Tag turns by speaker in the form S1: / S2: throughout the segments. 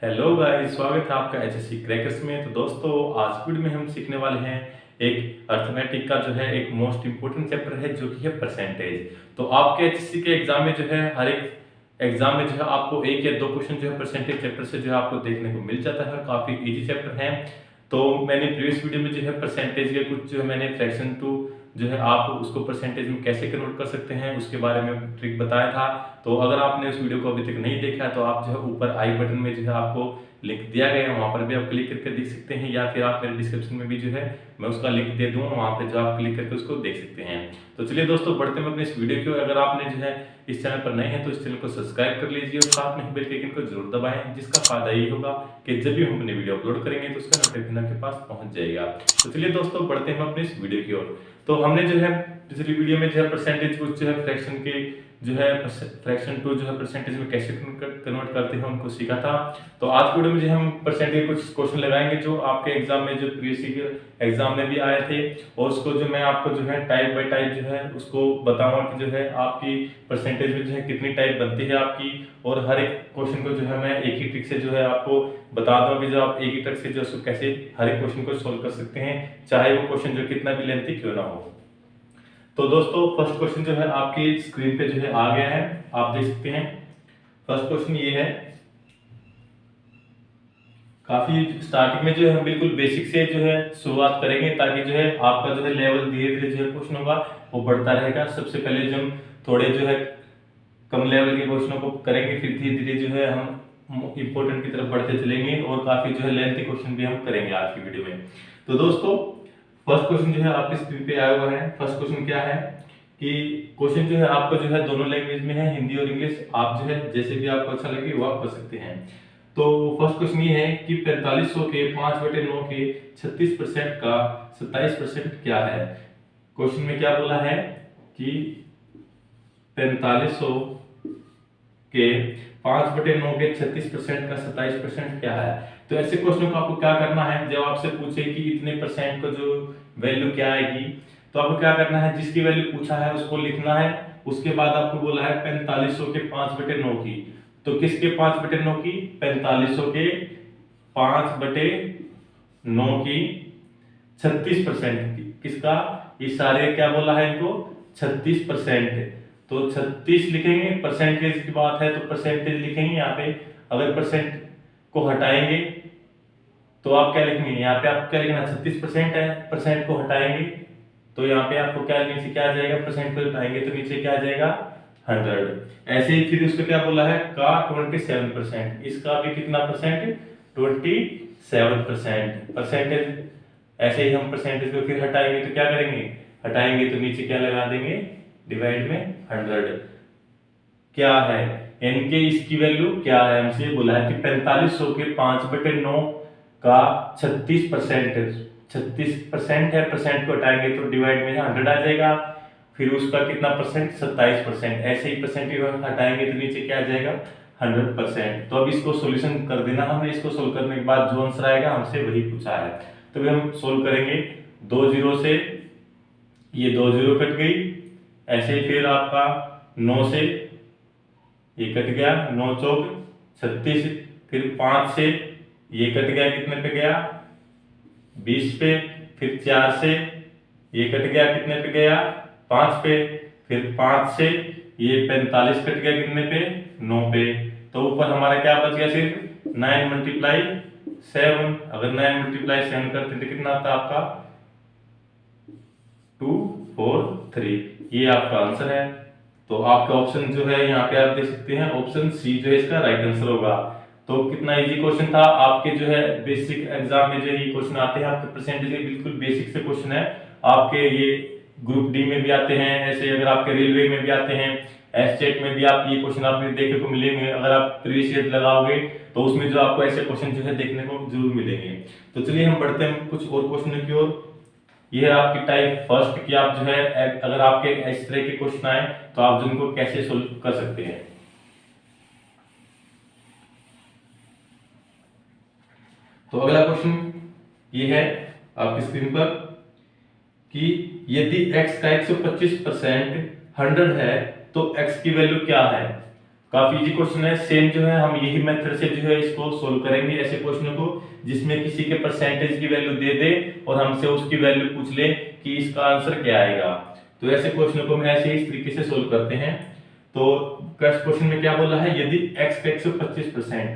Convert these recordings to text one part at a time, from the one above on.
S1: Hello guys, स्वागत है आपका एचएससी क्रैकर्स में। तो दोस्तों, आज वीडियो में हम सीखने वाले हैं एक अर्थमेटिक का जो है एक मोस्ट इंपोर्टेंट चैप्टर है जो कि है परसेंटेज। तो आपके एचएससी के एग्जाम में जो है हर एक एग्जाम में जो है आपको एक या दो क्वेश्चन जो है परसेंटेज चैप्टर से जो है आपको देखने को मिल जाता है और काफी इजी चैप्टर है। तो मैंने प्रीवियस वीडियो में जो है परसेंटेज के कुछ जो है मैंने फ्रैक्शन टू जो है आप उसको परसेंटेज में कैसे कन्वर्ट कर सकते हैं उसके बारे में ट्रिक बताया था। तो अगर आपने उस वीडियो को अभी तक नहीं देखा है तो आप जो है ऊपर आई बटन में जो है आपको लिंक दिया गया है, वहां पर भी आप क्लिक करके देख सकते हैं, या फिर आप मेरे डिस्क्रिप्शन में भी जो है मैं उसका लिंक दे दूंगा, वहां पे जो आप क्लिक करके उसको देख सकते हैं। तो चलिए दोस्तों, बढ़ते हैं अपने इस वीडियो को। अगर आपने जो है इस चैनल पर नए हैं तो इस चैनल को सब्सक्राइब कर लीजिए और साथ में बेल के आइकन को जरूर दबाएं, जिसका फायदा ये होगा कि जब भी हम अपनी वीडियो अपलोड करेंगे तो उसका नोटिफिकेशन आपके पास पहुंच जाएगा। तो चलिए दोस्तों, बढ़ते हैं अपने इस वीडियो की ओर। तो हमने जो है पिछली वीडियो में जो है परसेंटेज को जो है फ्रैक्शन के जो है फ्रैक्शन टू जो है परसेंटेज में कैसे कन्वर्ट करते हैं उनको सीखा था। तो आज की वीडियो में जो हम परसेंटेज कुछ क्वेश्चन लगाएंगे जो आपके एग्जाम में जो प्रीवियस एग्जाम में भी आए थे, और उसको जो मैं आपको जो है टाइप बाय टाइप जो है उसको बताऊंगा कि जो है आपकी परसेंटेज में जो है कितनी टाइप बनती है आपकी, और हर एक क्वेश्चन को जो है मैं एक ही ट्रिक से जो है आपको बता दूंगा कि जो आप एक ही ट्रिक से जो उसको कैसे हर एक क्वेश्चन को सोल्व कर सकते हैं, चाहे वो क्वेश्चन जो कितना भी लेंथी क्यों ना हो। तो दोस्तों, फर्स्ट क्वेश्चन जो है आपकी स्क्रीन पे जो है आ गया है, आप देख सकते हैं। फर्स्ट क्वेश्चन ये है, काफी स्टार्टिंग में जो है हम बिल्कुल बेसिक से जो है शुरुआत करेंगे ताकि जो है आपका जो है लेवल धीरे धीरे जो है क्वेश्चन होगा वो बढ़ता रहेगा। सबसे पहले जो हम थोड़े जो है कम लेवल के क्वेश्चनों को करेंगे, फिर धीरे धीरे जो है हम इंपोर्टेंट की तरफ बढ़ते चलेंगे और काफी जो है लेंथी क्वेश्चन भी हम करेंगे आज की वीडियो में। तो दोस्तों, फर्स्ट क्वेश्चन जो है आपकी स्क्रीन पे आया हुआ है। फर्स्ट क्वेश्चन क्या है कि क्वेश्चन जो है आपको जो है दोनों लैंग्वेज में है, हिंदी और इंग्लिश। आप जो है जैसे भी आपको अच्छा लगे वो आप कर सकते हैं। तो फर्स्ट क्वेश्चन ये है कि 4500 के 5/9 के 36% का 27% क्या है। क्वेश्चन में क्या बोला है कि 4500 के 5/9 के 36% का 27% क्या है। तो ऐसे क्वेश्चन को आपको क्या करना है, जब आपसे पूछे कि इतने परसेंट को जो वैल्यू क्या आएगी, तो आपको क्या करना है, जिसकी वैल्यू पूछा है उसको लिखना है। उसके बाद आपको बोला है 4500 के 5/9 की, तो किसके 5/9 की, 4500 के 5/9 की 36% की, किसका, ये सारे क्या बोला है इनको 36%। तो 36 लिखेंगे, परसेंटेज की बात है तो परसेंटेज लिखेंगे यहाँ पे। अगर परसेंट को हटाएंगे तो आप क्या लिखेंगे, यहाँ पे आप क्या लिखना, 36% है, परसेंट को हटाएंगे तो यहाँ पे आपको क्या नीचे क्या आ जाएगा, परसेंट को हटाएंगे तो नीचे क्या आ जाएगा 100। ऐसे ही फिर उसको क्या बोला है का 27%, इसका भी कितना परसेंट, 27% परसेंटेज। ऐसे ही हम परसेंटेज को फिर हटाएंगे तो क्या करेंगे, हटाएंगे तो नीचे क्या लगा देंगे, डिवाइड में 100। क्या है इनके, इसकी वैल्यू क्या है, हमसे बोला है कि 4500 के 5/9 का 36% है, परसेंट को हटाएंगे तो डिवाइड में 100 आ जाएगा। फिर उसका कितना परसेंट, 27%। ऐसे ही परसेंट हटाएंगे तो नीचे क्या आ जाएगा 100%। तो अब इसको सोल्यूशन कर देना हमने। इसको सोल्व करने के बाद जो आंसर आएगा हमसे वही पूछा है, तो अभी हम सोल्व करेंगे। 2 जीरो से ये 2 जीरो कट गई, ऐसे ही फिर आपका 9 से ये कट गया, 9 चौक 36, फिर 5 से ये कट गया, कितने पे गया 20 पे, फिर 4 से ये कट गया, कितने पे गया 5 पे, फिर 5 से ये 45 कट गया, कितने पे 9 पे। तो ऊपर हमारा क्या बच गया, सिर्फ 9 × 7। अगर 9 × 7 करते तो कितना आता आपका 243। ये आपका आंसर है। तो आपका ऑप्शन जो है यहाँ पे आप देख सकते हैं, ऑप्शन सी जो है इसका राइट आंसर होगा। तो कितना इजी क्वेश्चन था, आपके जो है बेसिक एग्जाम में जो ये क्वेश्चन आते हैं आपके परसेंटेज के बिल्कुल बेसिक से क्वेश्चन है। आपके ये ग्रुप डी में भी आते हैं, ऐसे अगर आपके रेलवे में भी आते हैं, एसटेट में भी आप ये क्वेश्चन आपने देखने को मिलेंगे। अगर आप प्रीवियस ईयर लगाओगे तो उसमें जो आपको ऐसे क्वेश्चन जो है देखने को जरूर मिलेंगे। तो चलिए हम बढ़ते हैं कुछ और क्वेश्चन की ओर। ये है आपकी टाइप फर्स्ट की, आप जो है अगर आपके इस तरह के क्वेश्चन आए तो आप जिनको कैसे सोल्व कर सकते हैं। तो अगला क्वेश्चन ये है आपकी स्क्रीन पर कि यदि x का 125% 100 है तो x की वैल्यू क्या है। काफी इजी क्वेश्चन है। सेम जो है हम यही मेथड से जो है इसको सोल्व करेंगे, ऐसे क्वेश्चनों को जिसमें किसी के परसेंटेज की वैल्यू दे दे और हमसे उसकी वैल्यू पूछ ले कि इसका आंसर क्या आएगा। तो ऐसे क्वेश्चनों को हम ऐसे इस तरीके से सोल्व करते हैं। तो क्वेश्चन में क्या बोला है, यदि x का 125%,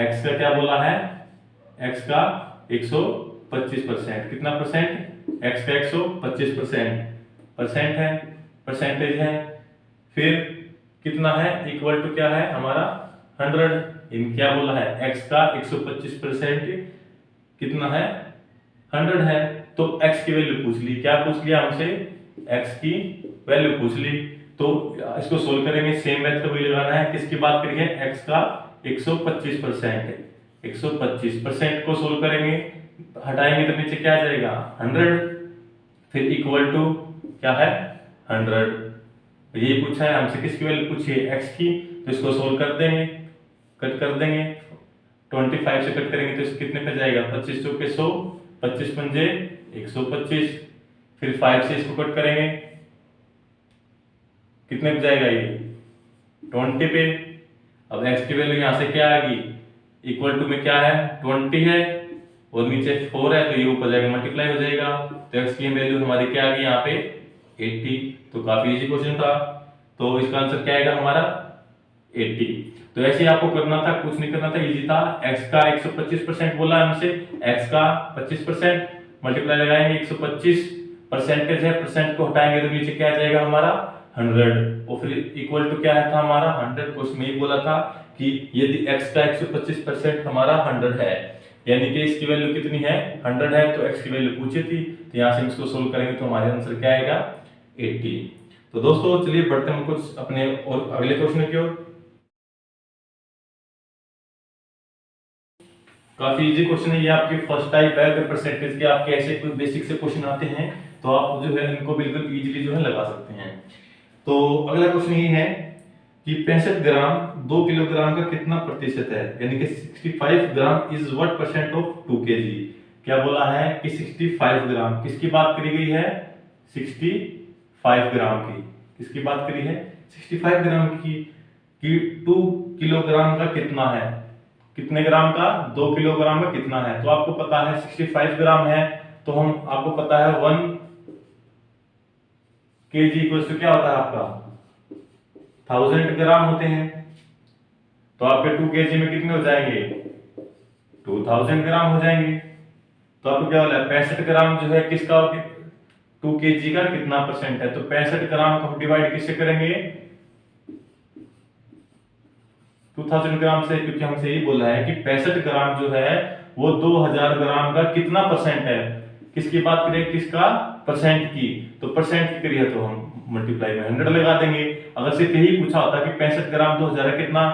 S1: x का क्या बोला है, x का 125%, कितना परसेंट, x का 125% परसेंट है, परसेंटेज है, फिर कितना है, इक्वल टू क्या है हमारा 100। इन क्या बोला है, x का 125% कितना है, 100 है। तो x की वैल्यू पूछ ली, क्या पूछ लिया हमसे, x की वैल्यू पूछ ली। तो इसको सोल्व करेंगे, सेम मेथड वही लगाना है। किसकी बात करेंगे, x का 125%, 125% को सोल्व करेंगे, हटाएंगे तो नीचे क्या आ जाएगा 100, फिर इक्वल टू क्या है 100। ये पूछा है हमसे, किसकी वैल्यू पूछी है, x की। तो इसको सोल्व कर देंगे, कट कर देंगे, 25 से कट करेंगे तो कितने पे जाएगा, 25 चौके 100, 25 पंजे 125, फिर 5 से इसको कट करेंगे, कितने पे जाएगा ये 20 पे। अब x की वैल्यू यहाँ से क्या आएगी, इक्वल टू में क्या है 20 है और नीचे 4 है, तो ये ऊपर जाएगा मल्टीप्लाई हो जाएगा। तो x की वैल्यू हमारी क्या आ गई यहाँ पे 80। तो काफी इजी क्वेश्चन था। तो इसका आंसर क्या आएगा हमारा 80। तो ऐसे आपको करना था, कुछ नहीं करना था, इजी था। x का 125% बोला है हमसे, x का 25% मल्टीप्लाई लगाएंगे, 125 परसेंटेज है, परसेंट को हटाएंगे तो नीचे क्या आ जाएगा हमारा 100, और फिर इक्वल टू क्या था हमारा 100। क्वेश्चन में ही बोला था कि यदि x का 125% हमारा 100 है, यानी कि इसकी वैल्यू कितनी है 100 है, तो x की वैल्यू पूछी थी। तो यहाँ से हम इसको सोल्व करेंगे तो हमारे आंसर क्या आएगा 80। तो दोस्तों चलिए बढ़ते हैं कुछ अपने और अगले क्वेश्चन की ओर। काफी इजी क्वेश्चन है ये, आपके फर्स्ट टाइप है। अगर परसेंटेज के आपके ऐसे कोई बेसिक से क्वेश्चन आते हैं तो आप जो है इनको बिल्कुल इजीली जो है लगा सकते हैं। तो अगला क्वेश्चन ये है कि 65 ग्राम 2 किलोग्राम का कितना प्रतिशत है, यानी कि 65 gram is what percent of 2 KG. क्या बोला है कि 65 ग्राम, किसकी बात करी गई है 65 ग्राम की, किसकी बात करी है 65 ग्राम की, कि 2 किलोग्राम का कितना है, कितने ग्राम का 2 किलोग्राम का कितना है। तो आपको पता है 65 ग्राम है, तो हम आपको पता है 1 केजी इक्वल्स टू क्या होता है आपका 1000 ग्राम होते हैं। तो आपके 2 केजी में कितने हो जाएंगे 2000 ग्राम हो जाएंगे। तो आपको क्या बोला है 65 ग्राम जो है किसका 2 केजी का कितना परसेंट है। तो 65 ग्राम को हम डिवाइड किससे करेंगे 2000 ग्राम से, क्योंकि हमसे यही बोला है कि 65 ग्राम जो है वो 2000 ग्राम का कितना परसेंट है। किसकी बात करें, किसका परसेंट की, तो परसेंट की करिए तो हम मल्टीप्लाई में 100 लगा देंगे। अगर सिर्फ यही पूछा होता कि 65 ग्राम 2000 कितना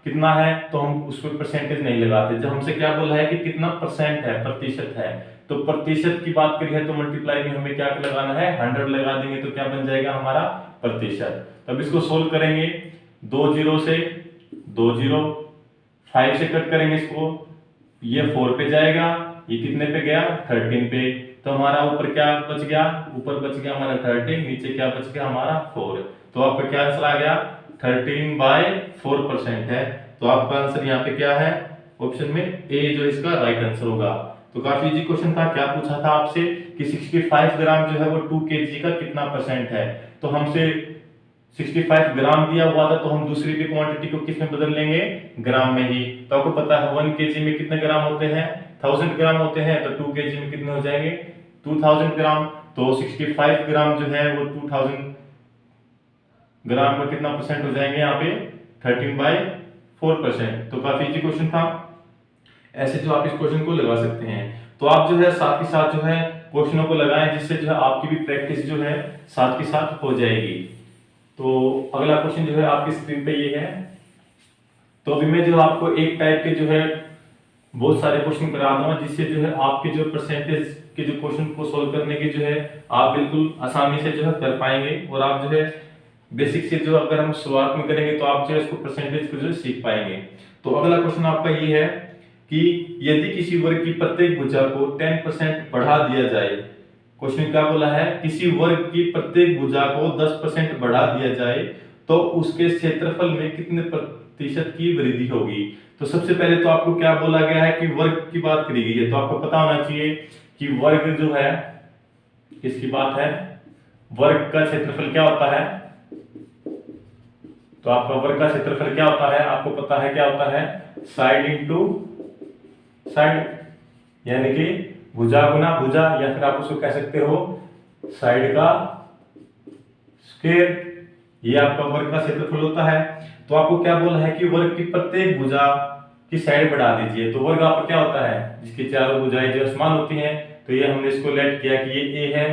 S1: कितना है, तो हम उस पर परसेंटेज नहीं लगाते। जब हमसे क्या बोला है कि कितना परसेंट है, प्रतिशत है, तो प्रतिशत की बात करी है तो मल्टीप्लाई में हमें क्या लगाना है 100 लगा देंगे, तो क्या बन जाएगा हमारा प्रतिशत। तब इसको सोल्व करेंगे, 2 जीरो से 2 जीरो, 5 से कट करेंगे इसको, ये 4 पे जाएगा, ये कितने पे गया 13 पे। तो हमारा ऊपर क्या बच गया, ऊपर बच गया हमारा 13, नीचे क्या बच गया हमारा 4। तो आपका क्या आंसर आ गया 13/4% है। तो आपका आंसर यहाँ पे क्या है, ऑप्शन में ए जो इसका राइट आंसर होगा। तो काफी इजी क्वेश्चन था। क्या पूछा था आपसे कि 65 ग्राम जो है वो 2 केजी का कितना परसेंट है। तो हमसे 65 ग्राम दिया हुआ था, तो हम दूसरी भी क्वांटिटी को किस में बदल लेंगे, ग्राम में ही। तो आपको पता है 1 केजी में कितने ग्राम होते हैं 1000 ग्राम होते हैं, तो 2 केजी में कितने हो जाएंगे 2000 ग्राम। तो 65 ग्राम जो है वो 2000 ग्राम का कितना परसेंट हो जाएंगे यहाँ पे 13/4%। तो काफी इजी क्वेश्चन था। ऐसे जो आप इस क्वेश्चन को लगा सकते हैं। तो आप जो है साथ ही साथ जो है क्वेश्चनों को लगाएं, जिससे जो है आपकी भी प्रैक्टिस जो है साथ के साथ हो जाएगी। तो अगला क्वेश्चन जो है आपकी स्क्रीन पे ये है। तो अभी मैं जो आपको एक टाइप के जो है बहुत सारे क्वेश्चन करा दूंगा, जिससे जो है आपके जो परसेंटेज के जो क्वेश्चन को सोल्व करने के जो है आप बिल्कुल आसानी से जो है कर पाएंगे। और आप जो है बेसिक से जो अगर हम शुरुआत में करेंगे तो आप जो है इसको परसेंटेज को जो है सीख पाएंगे। तो अगला क्वेश्चन आपका ये है कि यदि किसी वर्ग की प्रत्येक भुजा को 10% बढ़ा दिया जाए। क्वेश्चन क्या बोला है, किसी वर्ग की प्रत्येक भुजा को 10% बढ़ा दिया जाए तो तो उसके क्षेत्रफल में कितने प्रतिशत की वृद्धि होगी। तो सबसे पहले तो आपको क्या बोला गया है कि वर्ग की बात करी गई है, तो आपको पता होना चाहिए कि वर्ग जो है किसकी बात है, वर्ग का क्षेत्रफल क्या होता है। तो आपका वर्ग का क्षेत्रफल क्या होता है, आपको पता है क्या होता है, साइड इंटू साइड, यानी कि भुजा गुना भुजा, या फिर आप उसको कह सकते हो साइड का स्क्वायर, ये आपका वर्ग का क्षेत्रफल होता है। तो आपको क्या बोला है कि वर्ग की प्रत्येक भुजा की साइड बढ़ा दीजिए। तो वर्ग आपका क्या होता है, जिसकी चारों भुजाएं जो समान होती हैं, तो ये हमने इसको लेट किया कि ये ए है,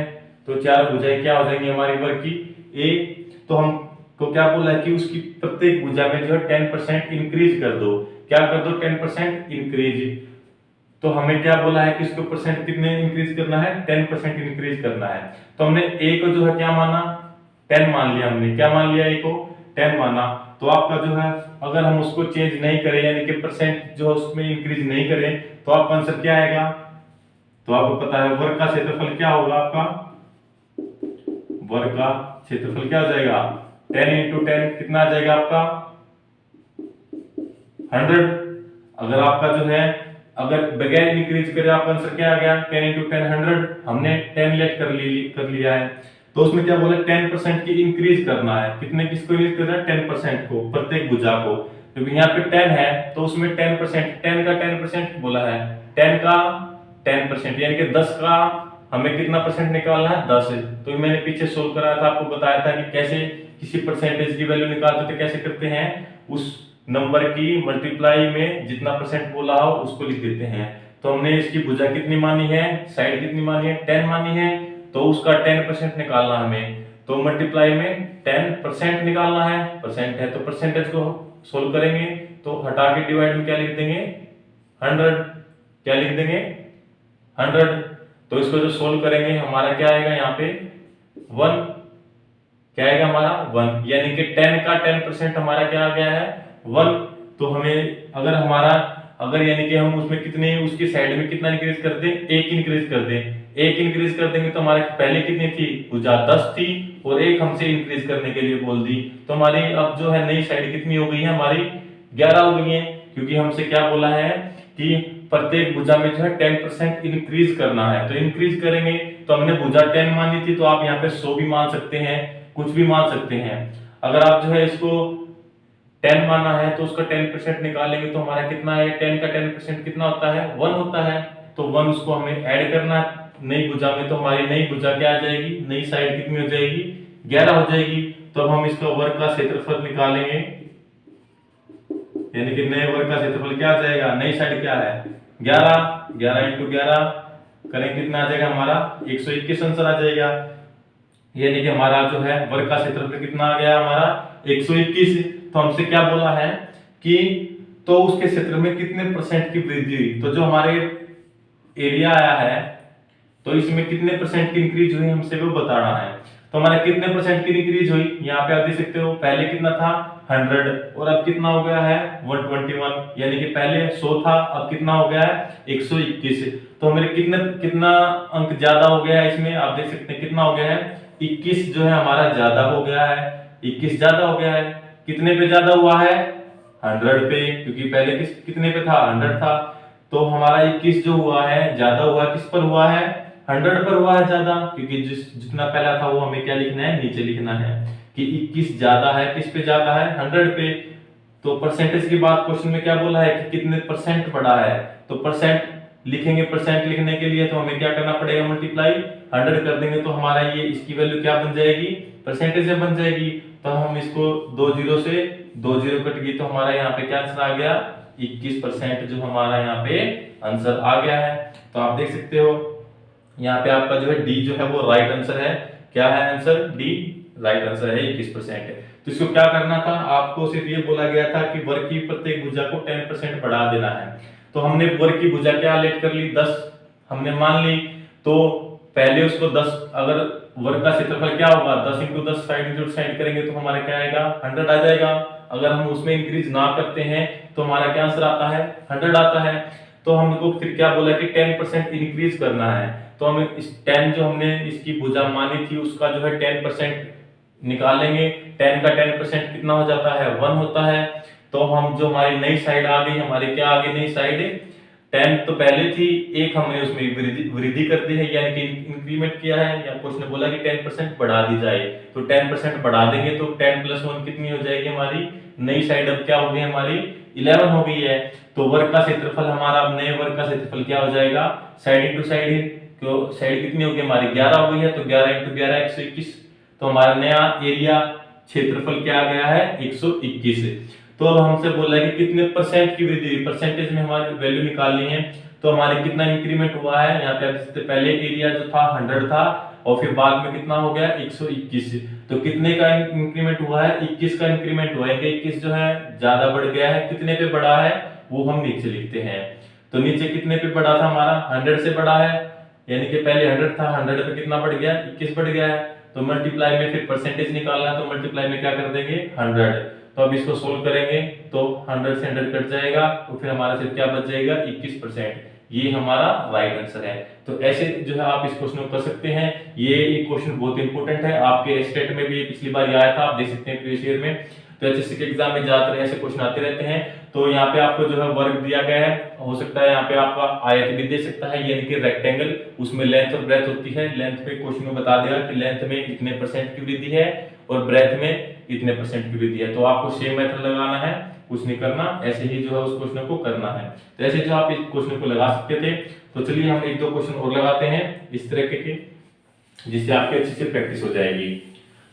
S1: तो चारों भुजाएं क्या हो जाएंगी हमारी वर्ग की ए। तो हमको क्या बोला है कि उसकी प्रत्येक भुजा में जो है 10% इंक्रीज कर दो। क्या कर दो, 10% इंक्रीज। तो हमें क्या बोला है कि इसको परसेंट कितने इंक्रीज करना है, 10% इंक्रीज करना है। तो हमने ए को जो है क्या माना, 10 मान लिया। हमने क्या मान लिया, ए को 10 माना। तो आपका जो है अगर हम उसको चेंज नहीं करें, यानी कि परसेंट जो उसमें इंक्रीज नहीं करें, तो आपका आंसर क्या आएगा। तो आपको पता है वर्ग का क्षेत्रफल क्या होगा, आपका वर्ग का क्षेत्रफल क्या हो जाएगा, 10 इंटू 10 कितना आ जाएगा आपका 100। अगर आपका जो है अगर बगैर इंक्रीज करे आपका आंसर क्या आ गया, 10 इंटू 10 100। हमने 10 लेट कर लिया है। तो उसमें क्या बोला, 10% की इंक्रीज करना है। कितने किसको इंक्रीज करना है, 10% को, प्रत्येक भुजा को। क्योंकि यहाँ पे 10 है तो उसमें 10%, 10 का 10% बोला है, 10 का 10%, यानी कि 10 का हमें कितना परसेंट निकालना है, 10। तो मैंने पीछे सोल्व कराया था, आपको बताया था कि कैसे किसी परसेंटेज की वैल्यू निकालते थे, कैसे करते हैं, उस नंबर की मल्टीप्लाई में जितना परसेंट बोला हो उसको लिख देते हैं। तो हमने इसकी भुजा कितनी मानी है, साइड कितनी मानी है, 10 मानी है, तो उसका 10% निकालना हमें। तो मल्टीप्लाई में 10% निकालना है, परसेंट है तो परसेंटेज को सोल्व करेंगे, तो हटा के डिवाइड में क्या लिख देंगे, 100। क्या लिख देंगे, 100। तो इसको जो सोल्व करेंगे हमारा क्या आएगा, यहाँ पे 1, क्या आएगा हमारा 1, यानी कि 10 का 10% हमारा क्या आ गया है, 1। तो हमें अगर यानी कि हम उसमें कितने, उसकी साइड में कितना इंक्रीज कर दें, 1 इंक्रीज कर दें। 1 इंक्रीज कर देंगे तो हमारे पहले कितनी थी भुजा, 10 थी, और 1 हमसे इंक्रीज करने के लिए बोल दी। तो हमारी अब जो है नई साइड कितनी हो गई है, हमारी 11 हो गई है। क्योंकि हमसे क्या बोला है कि प्रत्येक भुजा में जो है 10% इंक्रीज करना है। तो इंक्रीज करेंगे, तो हमने भुजा 10 मानी थी, तो आप यहाँ पे 100 भी मान सकते हैं, कुछ भी मान सकते हैं। अगर आप जो है इसको 10 माना है तो उसका 10% निकालेंगे, तो हमारा कितना है, 10 का 10% कितना होता है, 1 होता है। तो 1 उसको हमें ऐड करना है नई भुजा में, तो हमारी नई भुजा क्या आ जाएगी, नई साइड कितनी हो जाएगी, 11 हो जाएगी। तो अब हम इसका वर्ग का क्षेत्रफल निकालेंगे, यानी कि नए वर्ग का क्षेत्रफल क्या आ जाएगा, नई साइड क्या है 11, 11 इंटू 11 करें कितना आ जाएगा हमारा 121 आंसर आ जाएगा। यानी कि हमारा जो है वर्ग का क्षेत्रफल कितना आ गया हमारा 121। तो हमसे क्या बोला है कि तो उसके क्षेत्र में कितने परसेंट की वृद्धि हुई। तो जो हमारे एरिया आया है तो इसमें कितने परसेंट की इंक्रीज हुई हमसे वो बताना है। तो हमारे कितने परसेंट की इंक्रीज हुई, यहाँ पे आप देख सकते हो, पहले कितना था 100 और अब कितना हो गया है 121, यानी कि पहले 100 था अब कितना हो गया है 121। तो हमारे कितना अंक ज्यादा हो गया है इसमें, आप देख सकते हैं कितना हो गया है 21 जो है हमारा ज्यादा हो गया है, 21 ज्यादा हो गया है। कितने पे ज्यादा हुआ है 100 पे, क्योंकि पहले कितने पे था 100 था। तो हमारा 21 जो हुआ है ज्यादा हुआ किस पर हुआ है 100 पर हुआ है ज्यादा, क्योंकि जितना पहला था वो हमें क्या लिखना है नीचे लिखना है कि 21 ज्यादा है किस पे ज्यादा है 100 पे। तो परसेंटेज की बात क्वेश्चन में क्या बोला है कि कितने परसेंट बढ़ा है, तो परसेंट लिखेंगे, परसेंट लिखने के लिए तो हमें क्या करना पड़ेगा मल्टीप्लाई 100 कर देंगे, तो हमारा ये इसकी वैल्यू क्या बन जाएगी परसेंटेज में बन जाएगी। तो हम इसको 2 जीरो से 2 जीरो कट गई, तो हमारा यहाँ पे क्या आंसर आ गया 21% जो हमारा यहाँ पे आंसर आ गया है। तो आप देख सकते हो यहाँ पे आपका जो है डी जो है वो राइट आंसर है। क्या है आंसर, डी राइट आंसर है 21%। तो इसको क्या करना था, आपको सिर्फ ये बोला गया था कि वर्ग की प्रत्येक भुजा को 10% बढ़ा देना है। तो हमने वर्ग की भुजा क्या लेट कर ली 10 हमने मान ली, तो पहले उसको 10 अगर वर्ग का क्षेत्रफल क्या होगा 10 इंटू 10 साइड करेंगे तो हमारा क्या आएगा 100 आ जाएगा। अगर हम उसमें इंक्रीज ना करते हैं तो हमारा क्या आंसर आता है 100 आता है। तो हमको फिर क्या बोला कि 10% इंक्रीज करना है, तो हमें इस 10 जो हमने इसकी भुजा मानी थी उसका जो है 10% निकालेंगे 10 का 10% कितना हो जाता है 1 होता है। तो हम जो हमारी नई साइड आ गई, हमारी क्या आ गई नई साइड 10 तो पहले थी, एक हमने उसमें वृद्धि कर दी है यानी कि इंक्रीमेंट किया है, या कुछ ने बोला कि 10% बढ़ा दी जाए, तो 10% बढ़ा देंगे तो 10 प्लस 1 कितनी हो जाएगी हमारी नई साइड, अब क्या हो गई हमारी 11 हो गई है। तो वर्ग का क्षेत्रफल हमारा, अब नए वर्ग का क्षेत्रफल क्या हो जाएगा साइड इंटू साइड, तो साइड कितनी होगी हमारी 11 हो गई है, तो 11 इंटू 11 121, तो हमारा नया एरिया क्षेत्रफल क्या आ गया है 121। तो अब हमसे बोला है कि कितने परसेंट की वृद्धि, परसेंटेज में हमारी वैल्यू निकालनी है, तो हमारे कितना इंक्रीमेंट हुआ है यहाँ पे आप देखते पहले एरिया जो था 100 था और फिर बाद में कितना हो गया 121, तो कितने का इंक्रीमेंट हुआ है 21 का इंक्रीमेंट हुआ है, 21 जो है ज्यादा बढ़ गया है, कितने पे बढ़ा है वो हम नीचे लिखते हैं। तो नीचे कितने पे बढ़ा था हमारा 100 से बढ़ा है, यानी कि पहले 100 था 100 पे कितना बढ़ गया 21 बढ़ गया है, तो मल्टीप्लाई में फिर परसेंटेज निकालना है, तो मल्टीप्लाई में क्या कर देंगे 100, तो अब इसको सोल्व करेंगे तो 100 से 100 कट जाएगा, तो फिर हमारा सिर्फ क्या बच जाएगा 21%, ये हमारा राइट आंसर है। तो ऐसे जो है आप इस क्वेश्चन को कर सकते हैं, ये क्वेश्चन बहुत इंपॉर्टेंट है, आपके स्टेट में भी पिछली बार आया था, आप देख सकते हैं प्रीवियस ईयर में, तो एचएससी के एग्जाम में ज्यादातर ऐसे क्वेश्चन आते रहते हैं। तो यहाँ पे आपको जो है वर्ग दिया गया है, हो सकता है यहाँ पे आपका आयत भी दे सकता है यानी कि रेक्टेंगल, उसमें लेंथ और ब्रेथ होती है, लेंथ पे क्वेश्चन में बता देगा कि लेंथ में इतने परसेंट की वृद्धि है और ब्रेथ में इतने परसेंट की वृद्धि है, तो आपको सेम मेथड लगाना है, कुछ नहीं करना, ऐसे ही जो है उस क्वेश्चन को करना है। तो ऐसे जो आप इस क्वेश्चन को लगा सकते थे, तो चलिए हम एक दो क्वेश्चन और लगाते हैं इस तरह के, जिससे आपकी अच्छी से प्रैक्टिस हो जाएगी।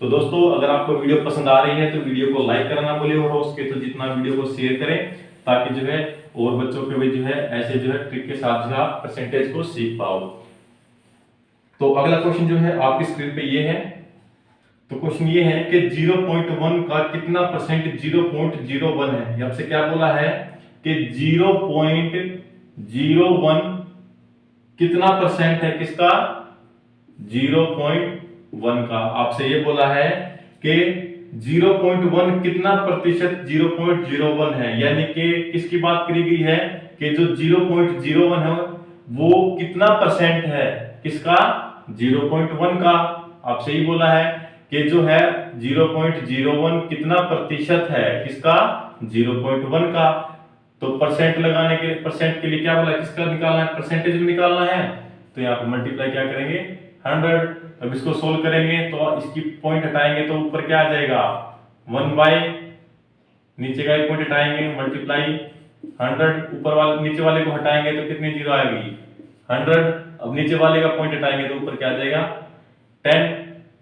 S1: तो दोस्तों अगर आपको वीडियो पसंद आ रही है तो वीडियो को लाइक करना भूलिए, और हो सके तो जितना वीडियो को शेयर करें, ताकि जो है और बच्चों के भी जो है ऐसे जो है ट्रिक के साथ जो है आप परसेंटेज को सीख पाओ। तो अगला क्वेश्चन जो है आपकी स्क्रीन पे ये है, तो क्वेश्चन ये है कि 0.1 का कितना परसेंट 0.01 है, आपसे क्या बोला है कि 0.01 कितना परसेंट है किसका 0.1 का, आपसे ये बोला है कि 0.1 कितना प्रतिशत 0.01 है, यानी कि किसकी बात करी गई है कि जो 0.01 है वो कितना परसेंट है किसका 0.1 का, आपसे ही बोला है कि जो है 0.01 कितना प्रतिशत है किसका 0.1 का। तो परसेंट लगाने के परसेंट के लिए क्या बोला किसका निकालना है परसेंटेज में निकालना है, तो यहाँ पे मल्टीप्लाई क्या करेंगे 100, अब इसको सोल्व करेंगे तो इसकी पॉइंट हटाएंगे तो ऊपर क्या आ जाएगा 1 बाय नीचे का एक पॉइंट हटाएंगे मल्टीप्लाई 100, ऊपर वाले नीचे वाले को हटाएंगे तो कितनी जीरो आएगी 100, अब नीचे वाले का पॉइंट हटाएंगे तो ऊपर क्या आ जाएगा 10,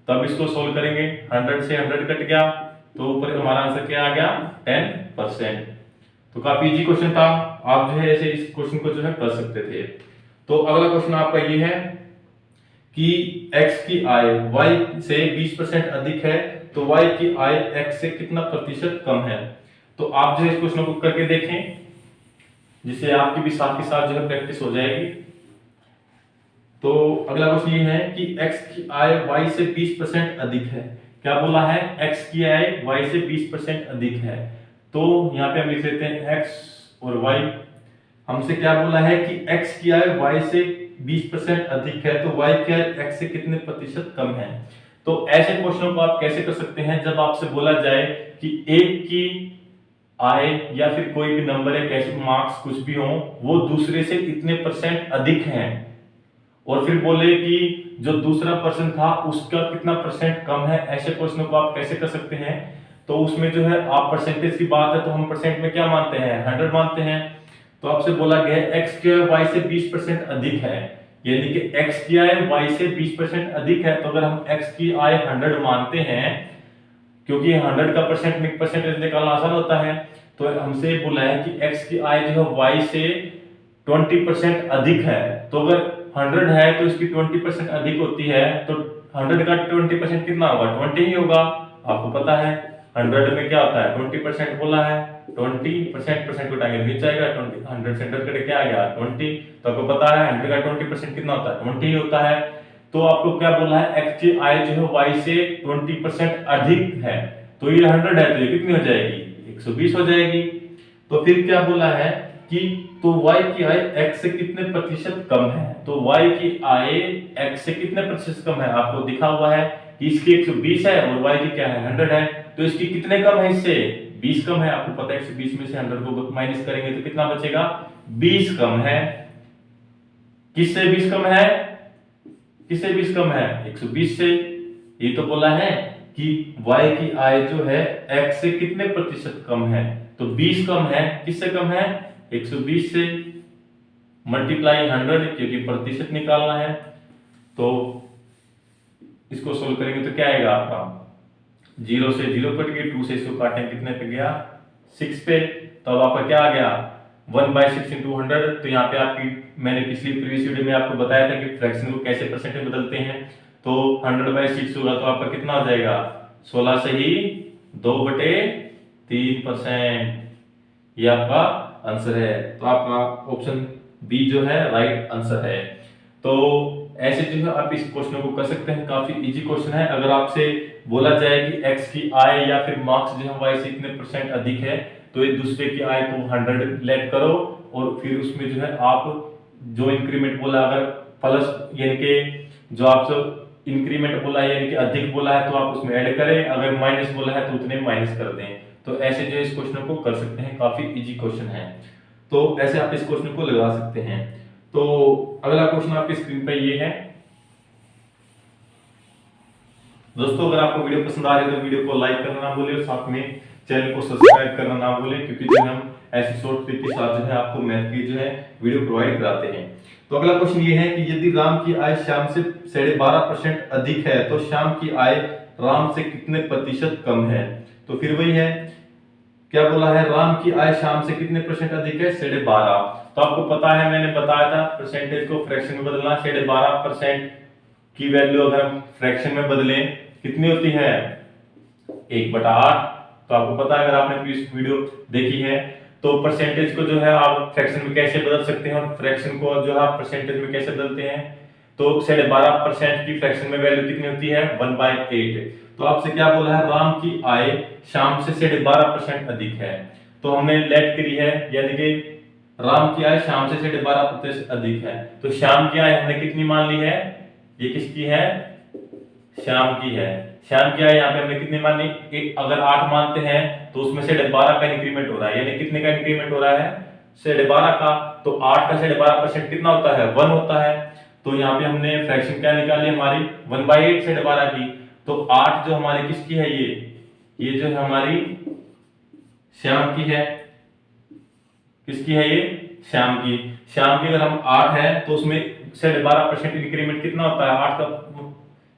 S1: तब इसको सोल्व करेंगे 100 से 100 कट गया तो ऊपर हमारा आंसर क्या आ गया 10%। तो काफी इजी क्वेश्चन था, आप जो है ऐसे इस क्वेश्चन को जो है कर सकते थे। तो अगला क्वेश्चन आपका ये है कि x की आय y से 20% अधिक है, तो y की आय x से कितना प्रतिशत कम है। तो आप जो है इस क्वेश्चन को करके देखें, जिससे आपकी भी साथ ही साथ जो है प्रैक्टिस हो जाएगी। तो अगला क्वेश्चन ये है कि x की आय y से 20% अधिक है, क्या बोला है x की आय y से 20% अधिक है, तो यहाँ पे हम लिख लेते हैं x और y, हमसे क्या बोला है कि x की आय y से 20% अधिक है, तो y की आय x से कितने प्रतिशत कम है। तो ऐसे क्वेश्चनों को आप कैसे कर सकते हैं, जब आपसे बोला जाए कि एक की आय या फिर कोई भी नंबर है कैसे मार्क्स कुछ भी हो वो दूसरे से इतने परसेंट अधिक हैं, और फिर बोले कि जो दूसरा पर्सन था उसका कितना परसेंट कम है, ऐसे क्वेश्चनों को आप कैसे कर सकते हैं। तो उसमें जो है आप परसेंटेज की बात है तो हम परसेंट में क्या मानते हैं 100 मानते हैं। तो आपसे बोला गया है x की आय y से 20% अधिक है, यानी कि x की आय y से 20% अधिक है, तो अगर हम x की आय 100 मानते हैं, क्योंकि 100 का परसेंटेज निकालना आसान होता है, तो हमसे बोला है कि x की आय जो है y से 20% अधिक है, तो अगर 100 है तो इसकी 20% अधिक होती है, तो 100 का 20% कितना होगा 20 ही होगा, आपको पता है 100 में क्या होता है 20% बोला है, 20% परसेंट को उठाएंगे नीचे आएगा 20, 100 से 100 कट क्या आ गया 20, तो आपको पता है 100 का 20% कितना होता है 20 ही होता है। तो आपको क्या बोला है x की आय जो है y से 20% अधिक है, तो ये 100 है तो ये कितनी हो जाएगी 120 हो जाएगी। तो फिर क्या बोला है कि तो y की आय x से कितने प्रतिशत कम है, तो y की आय x से कितने प्रतिशत कम है, आपको दिखा हुआ है कि इसकी 120 है और y की क्या है 100 है, तो इसकी कितने कम है, इससे 20 कम है। आपको पता है 120 में से 100 को माइनस करेंगे तो कितना बचेगा, 20 कम है। किससे 20 कम है, किससे 20 कम है, 120 से। ये तो बोला है कि y की आय जो है x से कितने प्रतिशत कम है, तो 20 कम है। किससे कम है, 120 से, मल्टीप्लाई 100 क्योंकि प्रतिशत निकालना है। तो इसको सोल्व करेंगे तो क्या आएगा आपका, 0 से 0 कट गए, 2 से इसको काटेंगे कितने पे गया, 6 पे। तो अब आपका क्या आ गया, 1/6 into 100। तो यहाँ पे आपकी, मैंने पिछली प्रीवियस वीडियो में आपको बताया था कि फ्रैक्शन को कैसे परसेंट में बदलते हैं। तो 100/6 होगा तो आपका कितना हो जाएगा, 16 से ही 2/3%। ये आपका आंसर है। तो आपका ऑप्शन बी जो है राइट आंसर है। तो ऐसे जो है आप इस क्वेश्चन को कर सकते हैं, काफी इजी क्वेश्चन है। अगर आपसे बोला जाए कि x की आय या फिर मार्क्स जो है y से इतने परसेंट अधिक है, तो एक दूसरे की आय को 100 लेट करो और फिर उसमें जो है आप जो इंक्रीमेंट बोला, अगर प्लस यानी कि जो आप इंक्रीमेंट बोला है यानी कि अधिक बोला है तो आप उसमें ऐड करें, अगर माइनस बोला है तो उतने माइनस कर दें। तो ऐसे जो इस क्वेश्चन को कर सकते हैं, काफी इजी क्वेश्चन है। तो ऐसे आप इस क्वेश्चन को लगा सकते हैं। तो अगला क्वेश्चन आपकी स्क्रीन पे ये है। दोस्तों अगर आपको वीडियो पसंद आ रही है तो वीडियो को लाइक करना ना भूलें और साथ में चैनल को सब्सक्राइब करना ना भूलें, क्योंकि जो हम ऐसे शॉर्ट ट्रिक के साथ जो है आपको मैथ की जो है वीडियो प्रोवाइड कराते हैं। तो अगला क्वेश्चन ये है कि यदि राम की आय श्याम से 12.5% अधिक है तो श्याम की आय राम से कितने प्रतिशत कम है। तो फिर वही है, क्या बोला है, राम की आय श्याम से कितने परसेंट अधिक है, 12.5। तो आपको पता है, मैंने बताया था परसेंटेज को फ्रैक्शन में बदलना। 12.5% की वैल्यू अगर हम फ्रैक्शन में बदलें कितनी होती है, 1/8। तो आपको पता है, अगर आपने प्रीवियस वीडियो देखी है तो परसेंटेज को जो है आप फ्रैक्शन में कैसे बदल सकते हैं और फ्रैक्शन को जो है आप परसेंटेज में कैसे बदलते हैं। तो 12.5% की फ्रैक्शन में वैल्यू कितनी होती है, 1/8। तो आपसे क्या बोला है, राम की आय श्याम से 12.5% अधिक है। तो हमने लेट करी है, यानी कि राम की आय श्याम से 12.5% अधिक है। तो श्याम की आय हमने कितनी मान ली है, ये किसकी है, श्याम की है। श्याम की आय यहाँ पे हमने कितनी मान ली, अगर 8 मानते हैं तो उसमें से 12 का इंक्रीमेंट हो रहा है, यानी कितने का इंक्रीमेंट हो रहा है, 12 का। तो 8 का 12% कितना होता है, 1 होता है। तो यहाँ पे हमने फ्रैक्शन क्या निकाली हमारी, 1/8 से 12 की। तो 8 जो हमारी किसकी है, ये जो है हमारी श्याम की है। किसकी है ये, श्याम की। श्याम की अगर हम 8 है तो उसमें से 12% इंक्रीमेंट कितना होता है, 8 का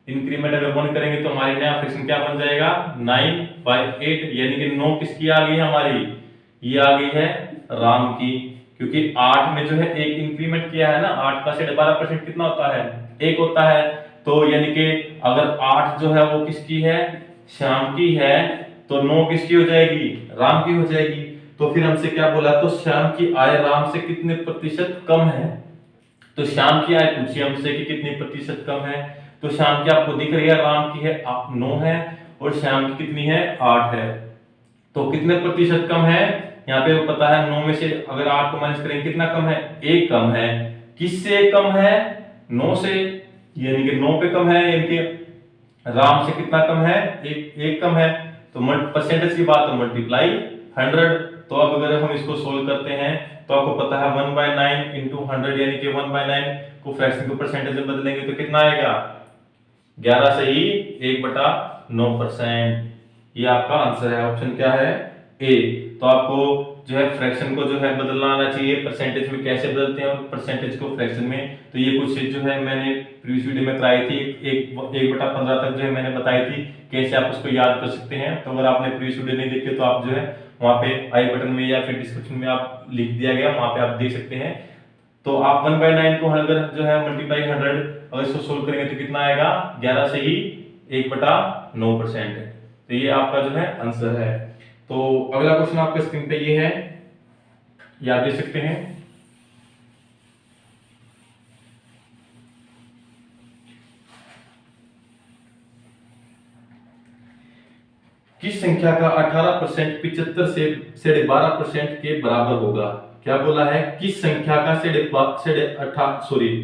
S1: इंक्रीमेंट अगर 1 करेंगे तो हमारी नया फ्रैक्शन क्या बन जाएगा, 9/8। यानी कि 9 किसकी आ गई हमारी, ये आ गई है राम की, क्योंकि 8 में जो है एक इंक्रीमेंट किया है ना, 8 का 12% कितना होता है, 1 होता है। तो यानी कि अगर 8 जो है वो किसकी है, श्याम की है, तो 9 किसकी हो जाएगी, राम की हो जाएगी। तो फिर हमसे क्या बोला, तो श्याम की आय राम से कितने प्रतिशत कम है। तो श्याम की आय पूछी हमसे कि कितने प्रतिशत कम है। तो श्याम की आपको दिख रही है, राम की है 9 है और श्याम की कितनी है, 8 है। तो कितने प्रतिशत कम है, यहाँ पे वो पता है, 9 में से अगर 8 को माइनस करेंगे कितना कम है, 1 कम है। किससे कम है, 9 से, यानी कि 9 पे कम है, यानी कि राम से कितना कम है, 1 कम है। तो परसेंटेज की बात, तो मल्टीप्लाई 100। तो अब अगर हम इसको सोल्व करते हैं तो आपको पता है 1/9 into 100, यानी कि 1/9 को फ्रैक्शन को परसेंटेज में बदलेंगे तो कितना आएगा, 11 से ही 1/9%। ये आपका आंसर है, ऑप्शन क्या है, ए। तो आपको जो है फ्रैक्शन को जो है बदलना आना चाहिए, परसेंटेज में कैसे बदलते हैं और परसेंटेज को फ्रैक्शन में। तो ये कुछ जो है मैंने प्रीवियस वीडियो में कराई थी, 1/15 तक जो है मैंने बताई थी कैसे आप उसको याद कर सकते हैं। तो अगर आपने प्रीवियस वीडियो नहीं देखी तो आप जो है वहां पे आई बटन में या फिर डिस्क्रिप्शन में आप लिख दिया गया, वहां पे आप देख सकते हैं। तो आप 1/9 को अगर जो है मल्टीप्लाई 100 अगर इसको सोल्व करेंगे तो कितना आएगा, 11 से ही 1/9%। तो ये आपका जो है आंसर है। तो अगला क्वेश्चन आपके स्क्रीन पे ये है, ये आप देख सकते हैं। किस संख्या का 18% 75 से 12% के बराबर होगा। क्या बोला है, किस संख्या का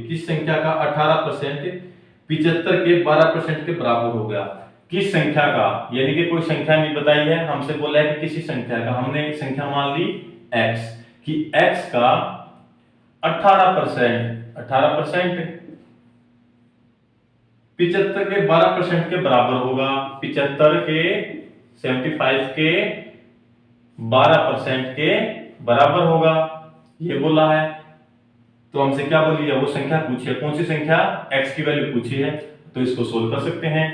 S1: किस संख्या का 18% 75 के 12% के बराबर हो गया। किस संख्या का, यानी कि कोई संख्या नहीं बताई है, हमसे बोला है कि किसी संख्या का, हमने एक संख्या मान ली x, कि x का 18% 75 के 12% के बराबर होगा। 75 के 75 के 12% के बराबर होगा, ये बोला है। तो हमसे क्या बोली है, वो संख्या पूछी है, कौन सी संख्या, x की वैल्यू पूछी है। तो इसको सोल्व कर सकते हैं,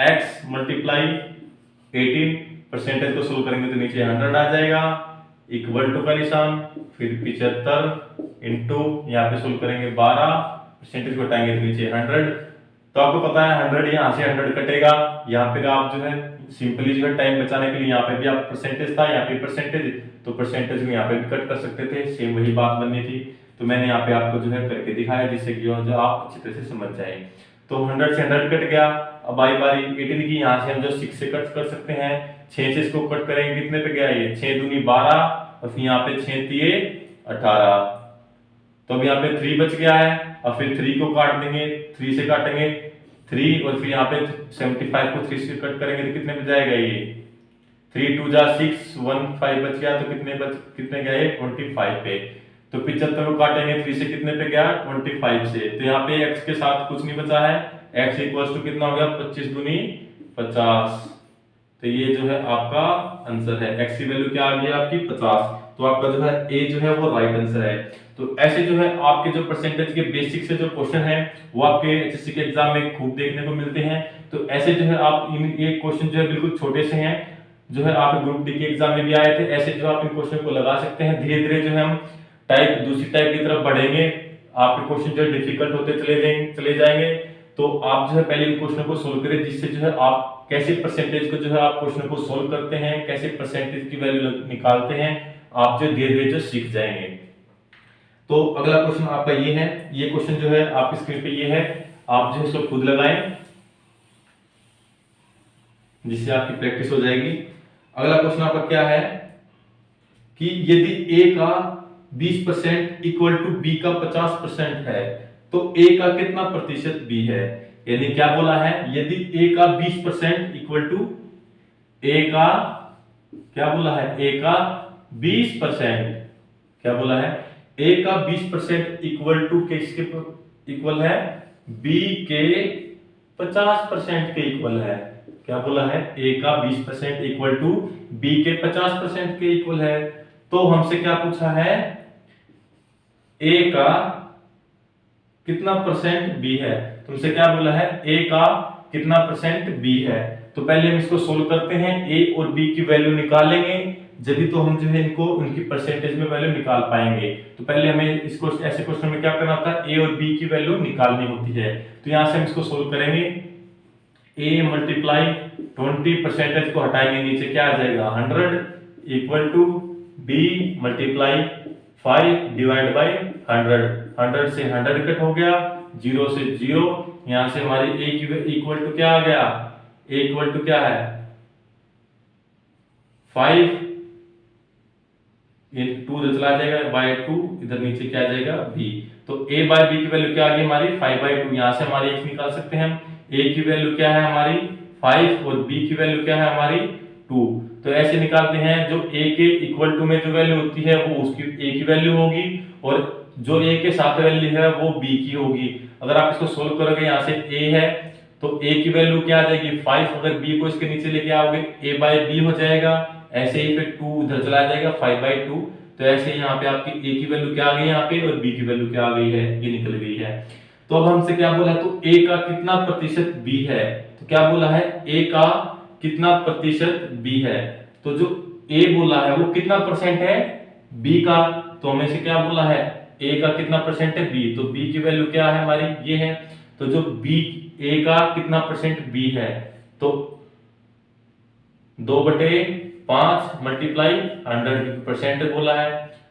S1: x मल्टीप्लाई 18, परसेंटेज को सोल्व करेंगे तो नीचे 100 आ जाएगा, इक्वल टू का निशान, फिर 75 इंटू यहाँ पे सोल्व करेंगे 12, परसेंटेज को हटाएंगे तो नीचे 100। तो आपको पता है 100 यहाँ से 100 कटेगा, यहाँ पे आप जो है सिंपली जो है टाइम बचाने के लिए यहाँ पे भी आप परसेंटेज था, यहाँ पे परसेंटेज, तो परसेंटेज में यहाँ पे भी कट कर सकते थे, सेम वही बात बननी थी। तो मैंने यहाँ पे आपको जो है करके दिखाया, जिससे कि जो आप अच्छी तरह से समझ जाए। तो 100 से 100 कट गया। अब आई बारी 18 की, यहाँ से हम जो 6 से कट कर सकते हैं, 6 से इसको कट करेंगे, कितने पे गया ये, 6 दूनी 12, और फिर यहाँ पे 6 तिये 18। तो अब यहाँ पे 3 बच गया है, और फिर 3 को काट देंगे, 3 से काटेंगे 3, और फिर यहाँ पे 75 को 3 से कट करेंगे तो कितने पे जाएगा ये, 3 2 जा 6, 1 5 बच गया, तो कितने गया ये 25 पे। तो 75 को काटेंगे 3 से, कितने पे गया 25 से। तो यहाँ पे x के साथ कुछ नहीं बचा है, x इक्वल्स टू कितना हो गया 25 दूनी 50। तो ये जो है आपका आंसर है, x की वैल्यू क्या आ गई आपकी 50। तो आपका जो है ए जो है वो राइट आंसर है। तो ऐसे जो है आपके जो परसेंटेज के बेसिक से जो क्वेश्चन है वो आपके एचएससी के एग्जाम में खूब देखने को मिलते हैं। तो ऐसे जो है आप ये क्वेश्चन जो है बिल्कुल छोटे से हैं, जो है आप ग्रुप डी के एग्जाम में भी आए थे, ऐसे जो आप इन क्वेश्चन को लगा सकते हैं। धीरे धीरे जो है हम दूसरी टाइप की तरफ बढ़ेंगे, आपके क्वेश्चन जो है डिफिकल्ट होते चले जाएंगे। तो आप जो है पहले इन क्वेश्चन को सोल्व करें, जिससे जो है आप कैसे परसेंटेज को जो है आप क्वेश्चन को सोल्व करते हैं, कैसे परसेंटेज की वैल्यू निकालते हैं, आप जो धीरे धीरे जो सीख जाएंगे। तो अगला क्वेश्चन आपका ये है, ये क्वेश्चन जो है आपकी स्क्रीन पे ये है, आप जो है इसको खुद लगाएं, जिससे आपकी प्रैक्टिस हो जाएगी। अगला क्वेश्चन आपका क्या है कि यदि a का 20% इक्वल टू b का 50% है, तो a का कितना प्रतिशत b है। यानी क्या बोला है, यदि a का 20% इक्वल टू a का, क्या बोला है, a का 20%, क्या बोला है, a का 20% इक्वल टू किसके इक्वल है, b के 50% के इक्वल है। क्या बोला है, a का 20% इक्वल टू b के 50% के इक्वल है। तो हमसे क्या पूछा है, a का कितना परसेंट b है। तुमसे क्या बोला है, a का कितना परसेंट b है। तो पहले हम इसको सोल्व करते हैं, a और b की वैल्यू निकालेंगे, जब तो हम जो है इनको उनकी परसेंटेज में वैल्यू निकाल पाएंगे। तो पहले हमें इसको ऐसे क्वेश्चन में क्या करना था, a और b की वैल्यू निकालनी होती है। तो यहां से हम इसको सोल्व करेंगे, a मल्टीप्लाई 20, परसेंटेज को हटाएंगे, नीचे क्या आ जाएगा 100, equal to b multiply 5 divide by 100, 100 से 100 कट हो गया, 0 से 0, यहां से हमारी a की इक्वल टू क्या आ गया, a इक्वल टू क्या है 5, ये 2 इधर चला जाएगा बाय 2, इधर नीचे क्या आ जाएगा b। तो a बाय b की वैल्यू क्या आ गई हमारी 5/2, यहां से हमारी x निकाल सकते हैं हम। a की वैल्यू क्या है हमारी 5 और b की वैल्यू क्या है हमारी 2। तो ऐसे निकालते हैं, जो a के इक्वल टू में जो वैल्यू होती है वो उसकी a की वैल्यू होगी, और जो a के साथ वैल्यू है वो b की होगी। अगर आप इसको सोल्व करोगे, यहाँ से a है तो a की वैल्यू क्या आ जाएगी 5, अगर b को इसके नीचे लेके आओगे a बाय b हो जाएगा, ऐसे ही फिर 2 उधर चला जाएगा 5/2। तो ऐसे यहाँ पे आपकी a की वैल्यू क्या आ गई यहाँ पे, और b की वैल्यू क्या आ गई है, ये निकल गई है। तो अब हमसे क्या बोला, तो a का कितना प्रतिशत b है। तो क्या बोला है, a का कितना प्रतिशत b है। तो जो a बोला है वो कितना परसेंट है b का, तो हमें से क्या बोला है a का कितना परसेंट है b, तो b की वैल्यू क्या है हमारी ये है। तो जो b a का कितना परसेंट b है, तो 2/5 मल्टीप्लाई 100 परसेंट बोला है।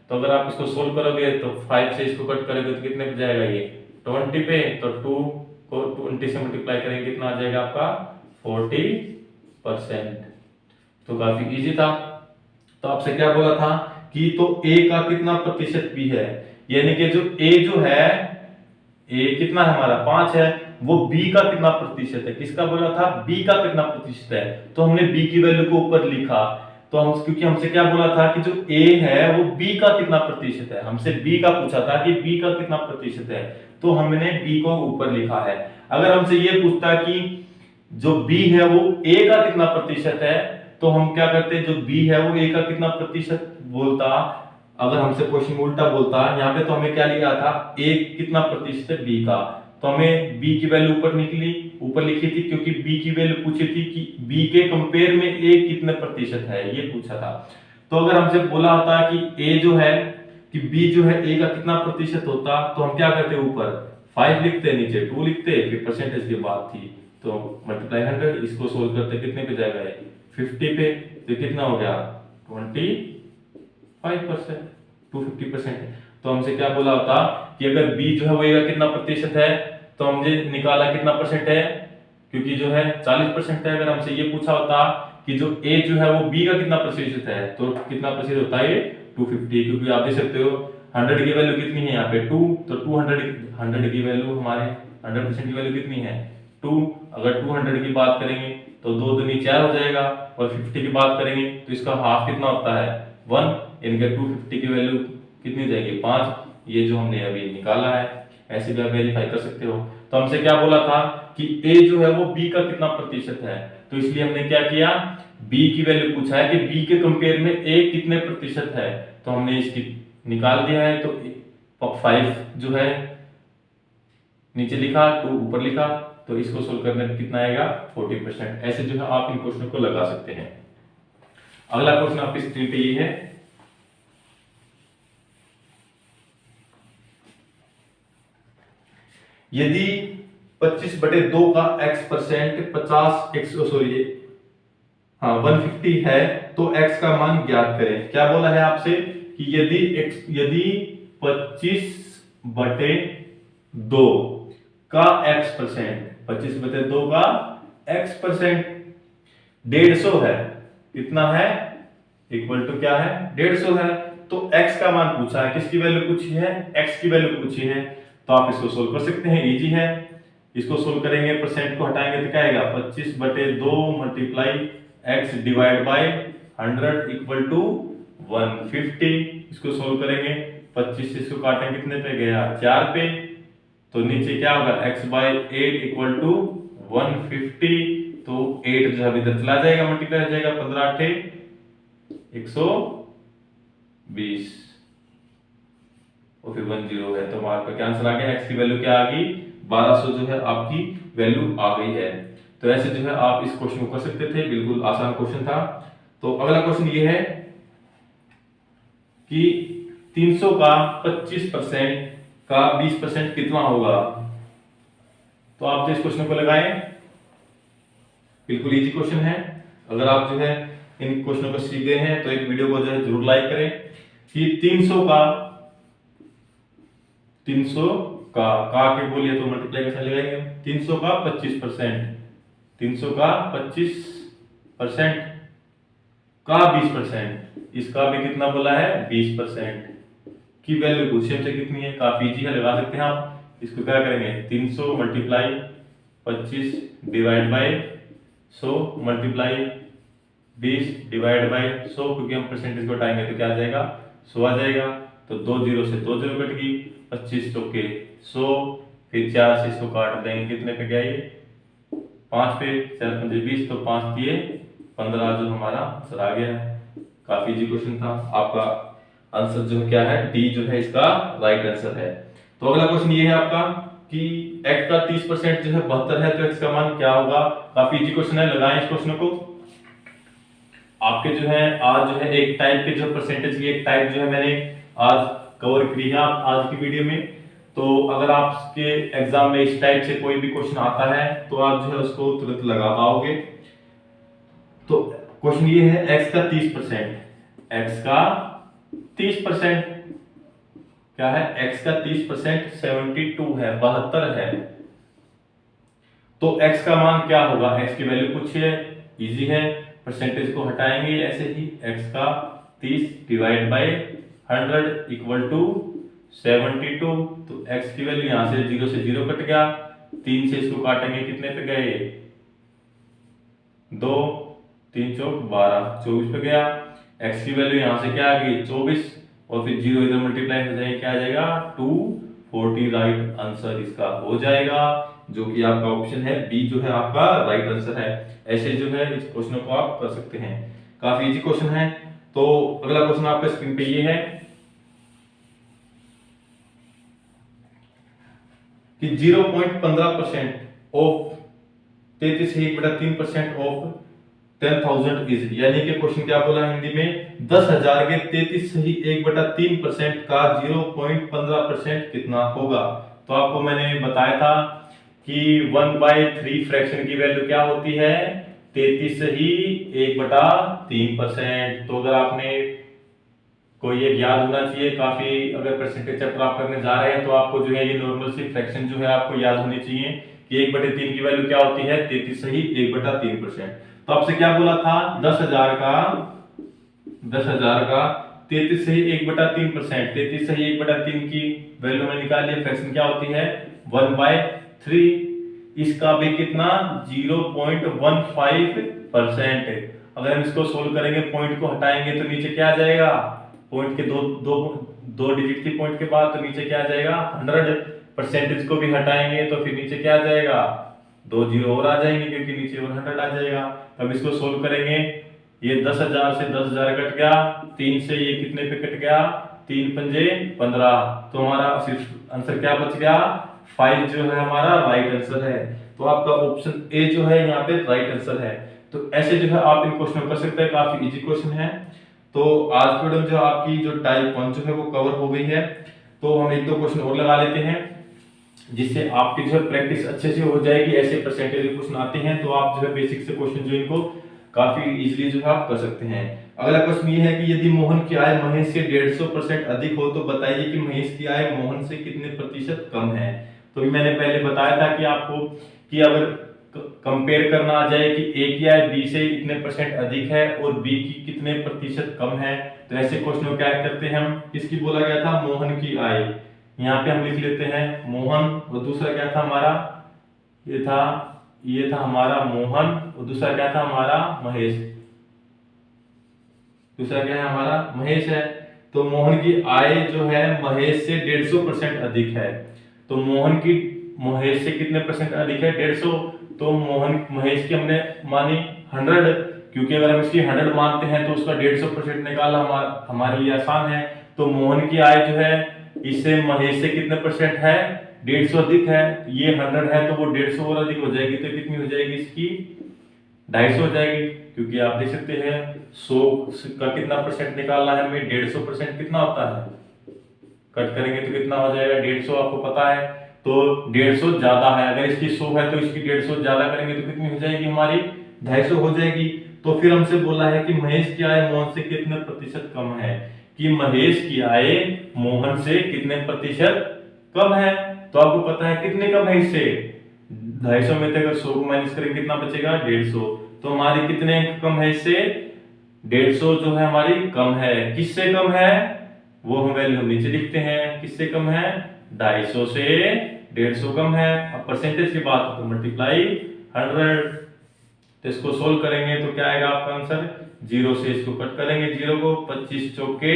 S1: तो अगर आप इसको सोल्व करोगे तो 5 से इसको कट करोगे तो कितने पे जाएगा ये 20 पे, तो 2 को 20 से मल्टीप्लाई करेंगे कितना आ जाएगा आपका 40%। तो काफी इजी था। तो आपसे क्या बोला था कि तो a का कितना प्रतिशत b है, यानी कि जो a जो है a कितना है हमारा 5 है, वो b का कितना प्रतिशत है। किसका बोला था, b का कितना प्रतिशत है, तो हमने b की वैल्यू को ऊपर लिखा। तो हम, क्योंकि हमसे क्या बोला था कि जो a है वो b का कितना प्रतिशत है, हमसे b का पूछा था कि b का कितना प्रतिशत है, तो हमने b को ऊपर लिखा है। अगर हमसे ये पूछता कि जो b है वो a का कितना प्रतिशत है, तो हम क्या करते, जो b है वो a का कितना प्रतिशत बोलता। अगर हमसे क्वेश्चन उल्टा बोलता यहाँ पे, तो हमें क्या लिया था, a कितना प्रतिशत है b का, तो हमें b की वैल्यू ऊपर लिखी थी, क्योंकि b की वैल्यू पूछी थी कि b के कंपेयर में a कितने प्रतिशत है, ये पूछा था। तो अगर हमसे बोला होता कि a जो है, कि b जो है a का कितना प्रतिशत होता, तो हम क्या करते, ऊपर 5 लिखते, नीचे 2 लिखते, फिर परसेंटेज की बात थी, तो मल्टीप्लाई 100, इसको सोल्व करते कितने पे जाएगा, 50 पे, तो कितना हो गया 25%, 250%। तो हमसे क्या बोला होता कि अगर b जो है वो a का कितना प्रतिशत है, तो हमने निकाला कितना परसेंट है, क्योंकि जो है 40% है। अगर हमसे ये पूछा होता कि जो a जो है वो b का कितना प्रतिशत है, तो कितना प्रतिशत होता है, 250, क्योंकि आप देख सकते हो 100 की वैल्यू कितनी है यहाँ पे 2, तो 100 की वैल्यू हमारे 100% की वैल्यू कितनी है 2। अगर 200 की बात करेंगे तो 2 दूनी 4 हो जाएगा, और 50 की बात करेंगे तो इसका हाफ कितना होता है 1, इनके 250 की वैल्यू कितनी हो जाएगी 5। ये जो हमने अभी निकाला है, ऐसे भी आप वेरीफाई कर सकते हो। तो हमसे क्या बोला था कि a जो है वो b का कितना प्रतिशत है, तो इसलिए हमने क्या किया, b की वैल्यू पूछा है कि b के कंपेयर में a कितने प्रतिशत है, तो हमने इसकी निकाल दिया है। तो 5 जो है नीचे लिखा, 2 ऊपर लिखा, तो इसको सोल्व करने में कितना आएगा 40%। ऐसे जो है आप इन क्वेश्चन को लगा सकते हैं। अगला क्वेश्चन आपकी स्क्रीन पे ये है, यदि 25/2 का x% 150 है तो x का मान ज्ञात करें। क्या बोला है आपसे कि यदि 25/2 का x%, 25/2 का x% 150 है, कितना है, इक्वल टू क्या है 150 है, तो x का मान पूछा है, किसकी वैल्यू पूछी है, x की वैल्यू पूछी है। तो आप इसको सोल्व कर सकते हैं, इजी है। इसको सोल्व करेंगे, परसेंट को हटाएंगे तो क्या आएगा 25/2 multiply x divide by 100 equal to 150। इसको सोल्व करेंगे, 25 से इसको काटेंगे कितने पे गया 4 पे, तो नीचे क्या होगा x/8 इक्वल टू 150। तो 8 जो है इधर चला जाएगा, मल्टीप्लाई हो जाएगा, 15 8 120 और फिर 10 है, तो हमारा क्या आंसर आ गया, x की वैल्यू क्या आ गई 1200 जो है आपकी वैल्यू आ गई है। तो ऐसे जो है आप इस क्वेश्चन को कर सकते थे, बिल्कुल आसान क्वेश्चन था। तो अगला क्वेश्चन ये है कि 300 का 25% का 20% कितना होगा। तो आप जो इस क्वेश्चन को लगाएं, बिल्कुल इजी क्वेश्चन है। अगर आप जो है इन क्वेश्चनों को सीख गए हैं तो एक वीडियो को जो है जरूर लाइक करें कि 300 का के बोलिए तो मल्टीप्लाई कैसे लगाएंगे, 300 का 25%, 300 का 25% का 20%, इसका भी कितना बोला है 20% की वैल्यू पूछी हमसे कितनी है, काफी इजी है, लगा सकते हैं आप। इसको क्या करेंगे 300 multiply 25 divide by 100 multiply 20 divide by 100, क्योंकि हम परसेंटेज को हटाएंगे तो क्या आ जाएगा 100 आ जाएगा। तो 2 0 से 2 0 कट गई, 25 तो के 100, फिर 4 से इसको काट देंगे, कितने पे गया ये 5 पे, 4 5 20, तो 5 दिए 15 जो हमारा आंसर आ गया है। काफी इजी क्वेश्चन था। आपका आंसर जो क्या है डी जो है इसका राइट आंसर है। तो अगला क्वेश्चन ये है आपका कि x का 30% जो है 72 है, तो x का मान क्या होगा। काफी इजी क्वेश्चन है, लगाएं इस क्वेश्चन को। आपके जो है आज जो है एक टाइप के जो परसेंटेज की एक टाइप जो है मैंने आज कवर की है आज की वीडियो में। तो अगर आपके एग्जाम में इस टाइप से कोई भी क्वेश्चन आता है तो आप जो है उसको तुरंत लगा पाओगे। तो क्वेश्चन ये है x का 30%, x का 30% क्या है, x का 30% 72 है, 72 है। तो x का मान क्या होगा, x की वैल्यू पूछी है, इजी है, परसेंटेज को हटाएंगे ऐसे ही, x का 30 डिवाइड बाय 100 इक्वल टू 72। तो x की वैल्यू यहां से 0 कट गया, 3 से इसको काटेंगे कितने पे गए, 2, 3 चौक 12, 24 पे गया। x की वैल्यू यहाँ से क्या आ गई 24, और फिर 0 इधर मल्टीप्लाई हो जाएगा, क्या आ जाएगा 240। राइट आंसर इसका हो जाएगा, जो कि आपका ऑप्शन है बी जो है आपका राइट आंसर है। ऐसे जो है इस क्वेश्चन को आप कर सकते हैं, काफी इजी क्वेश्चन है। तो अगला क्वेश्चन आपका स्क्रीन पे ये है कि 0.15% ऑफ 33 से 1/3% ऑफ 10,000 इज, यानी कि क्वेश्चन क्या बोला हिंदी में, 10,000 के 33 सही 1/3% का 0.15% कितना होगा। तो आपको मैंने बताया था कि 1/3 फ्रैक्शन की वैल्यू क्या होती है, 33 सही 1/3%। तो अगर आपने कोई एक याद होना चाहिए, काफी अगर परसेंटेज चैप्टर आप करने जा रहे हैं तो आपको जो है ये नॉर्मल सी फ्रैक्शन जो है आपको याद होनी चाहिए कि 1/3 की वैल्यू क्या होती है, 33 सही 1/3%। तो आपसे क्या बोला था, 10,000 का 33 सही 1/3%, 33 सही 1/3 की वैल्यू में निकालिए, फ्रैक्शन क्या होती है 1/3। इसका भी कितना 0.15%। अगर हम इसको सोल्व करेंगे, पॉइंट को हटाएंगे तो नीचे क्या आ जाएगा, पॉइंट के दो डिजिट की पॉइंट के बाद तो नीचे क्या आ जाएगा 100। परसेंटेज को भी हटाएंगे तो फिर नीचे क्या आ जाएगा, 2 जीरो और आ जाएंगे क्योंकि नीचे और 100 आ जाएगा। अब इसको सोल्व करेंगे, ये 10,000 से 10,000 कट गया, 3 से ये कितने पे कट गया, 3 पंजे 15। तो हमारा सिर्फ आंसर क्या बच गया 5 जो है हमारा राइट आंसर है। तो आपका ऑप्शन ए जो है यहाँ पे राइट आंसर है। तो ऐसे जो है आप इन क्वेश्चन कर सकते हैं, काफी इजी क्वेश्चन है। तो आज की वीडियो जो आपकी जो टाइप 1 जो है वो कवर हो गई है। तो हम एक दो क्वेश्चन और लगा लेते हैं जिससे आपकी जो है प्रैक्टिस अच्छे से हो जाएगी। ऐसे परसेंटेज क्वेश्चन आते हैं तो आप जो है बेसिक से क्वेश्चन जो इनको काफी इजीली जो है आप कर सकते हैं। अगला क्वेश्चन ये है कि यदि मोहन की आय महेश से 150% अधिक हो तो बताइए कि महेश की आय मोहन से कितने प्रतिशत कम है। तो मैंने पहले बताया था कि आपको कि अगर कंपेयर करना आ जाए कि ए की आय बी से इतने परसेंट अधिक है और बी की कितने प्रतिशत कम है, तो ऐसे क्वेश्चन को क्या करते हैं हम, किसकी बोला गया था मोहन की आय, यहाँ पे हम लिख लेते हैं मोहन, और दूसरा क्या था हमारा, ये था हमारा मोहन, और दूसरा क्या था हमारा महेश, दूसरा क्या है हमारा महेश है। तो मोहन की आय जो है महेश से 150% अधिक है। तो मोहन की महेश से कितने परसेंट अधिक है 150। तो मोहन महेश की हमने मानी 100, क्योंकि अगर हम इसकी 100 मानते हैं तो उसका 150% निकालना हमारे लिए आसान है। तो मोहन की आय जो है इससे महेश से कितने परसेंट है 150 अधिक है, ये 100 है तो वो 150 और अधिक हो जाएगी, तो कितनी हो जाएगी इसकी 250 हो जाएगी। क्योंकि आप देख सकते हैं 100 का कितना परसेंट निकालना है हमें, 150% कितना होता है, कट करेंगे तो कितना हो जाएगा 150, आपको पता है। तो 150 ज्यादा है, अगर इसकी 100 है तो इसकी 150 ज्यादा करेंगे तो कितनी हो जाएगी हमारी 250 हो जाएगी। तो फिर हमसे बोला है कि महेश की आय मोहन से कितने प्रतिशत कम है, कि महेश की आय मोहन से कितने प्रतिशत कम है। तो आपको पता है कितने कम है इससे, 250 में से अगर 100 को माइनस करेंगे कितना बचेगा 150। तो हमारी कितने कम है इससे, 150 जो है हमारी कम है। किससे कम है वो हम वैल्यू हम नीचे लिखते हैं, किससे कम है 250 से 150 कम है। अब परसेंटेज की बात तो मल्टीप्लाई 100। तो इसको सोल्व करेंगे तो क्या आएगा आपका आंसर, 0 से इसको कट करेंगे 0 को, 25 चौके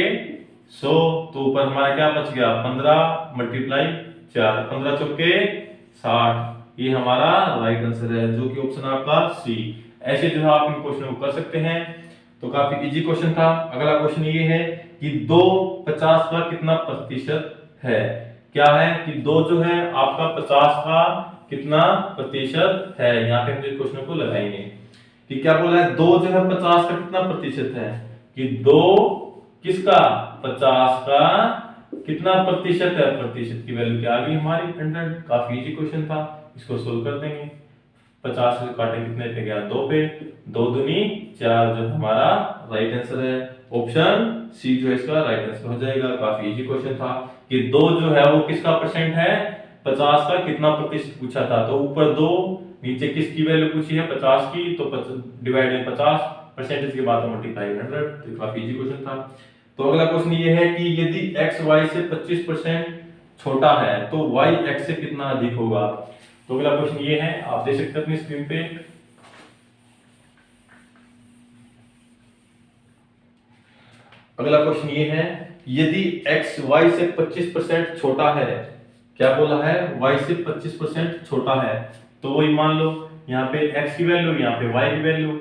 S1: 100, तो ऊपर हमारा क्या बच गया 15 मल्टीप्लाई 4, 15 चौके 60। ये हमारा राइट आंसर है, जो कि ऑप्शन आपका सी। ऐसे जो है आप इन क्वेश्चन को कर सकते हैं। तो काफी इजी क्वेश्चन था। अगला क्वेश्चन ये है कि 250 का कितना प्रतिशत है। क्या है कि 2 जो है आपका 50 का कितना प्रतिशत है। यहाँ पे हम इस क्वेश्चन को लगाएंगे कि क्या बोला है 2 जो है 50 का कितना प्रतिशत है, कि 2 किसका 50 का कितना प्रतिशत है, प्रतिशत की वैल्यू क्या आ गई हमारी 100। काफी इजी क्वेश्चन था, इसको सोल्व कर देंगे। 50 से काटे कितने पे गया 2 पे, 2 दूनी 4 जो हमारा राइट आंसर है। ऑप्शन सी जो है इसका राइट आंसर हो जाएगा। काफी इजी क्वेश्चन था कि 2 जो है वो किसका परसेंट है 50 का कितना प्रतिशत पूछा था। तो ऊपर 2 नीचे किसकी वैल्यू पूछी है 50 की, तो डिवाइड बाय 50, परसेंटेज के बाद मल्टीप्लाई 100। तो काफी इजी क्वेश्चन था। तो अगला क्वेश्चन ये है कि यदि x y से 25% छोटा है तो y x से कितना अधिक होगा। तो अगला क्वेश्चन ये है, आप देख सकते हैं अपनी स्क्रीन पे। अगला क्वेश्चन ये है, यदि x y से 25% छोटा है, क्या बोला है, y से 25% छोटा है, तो वही मान लो यहाँ पे x की वैल्यू, यहाँ पे y की वैल्यू।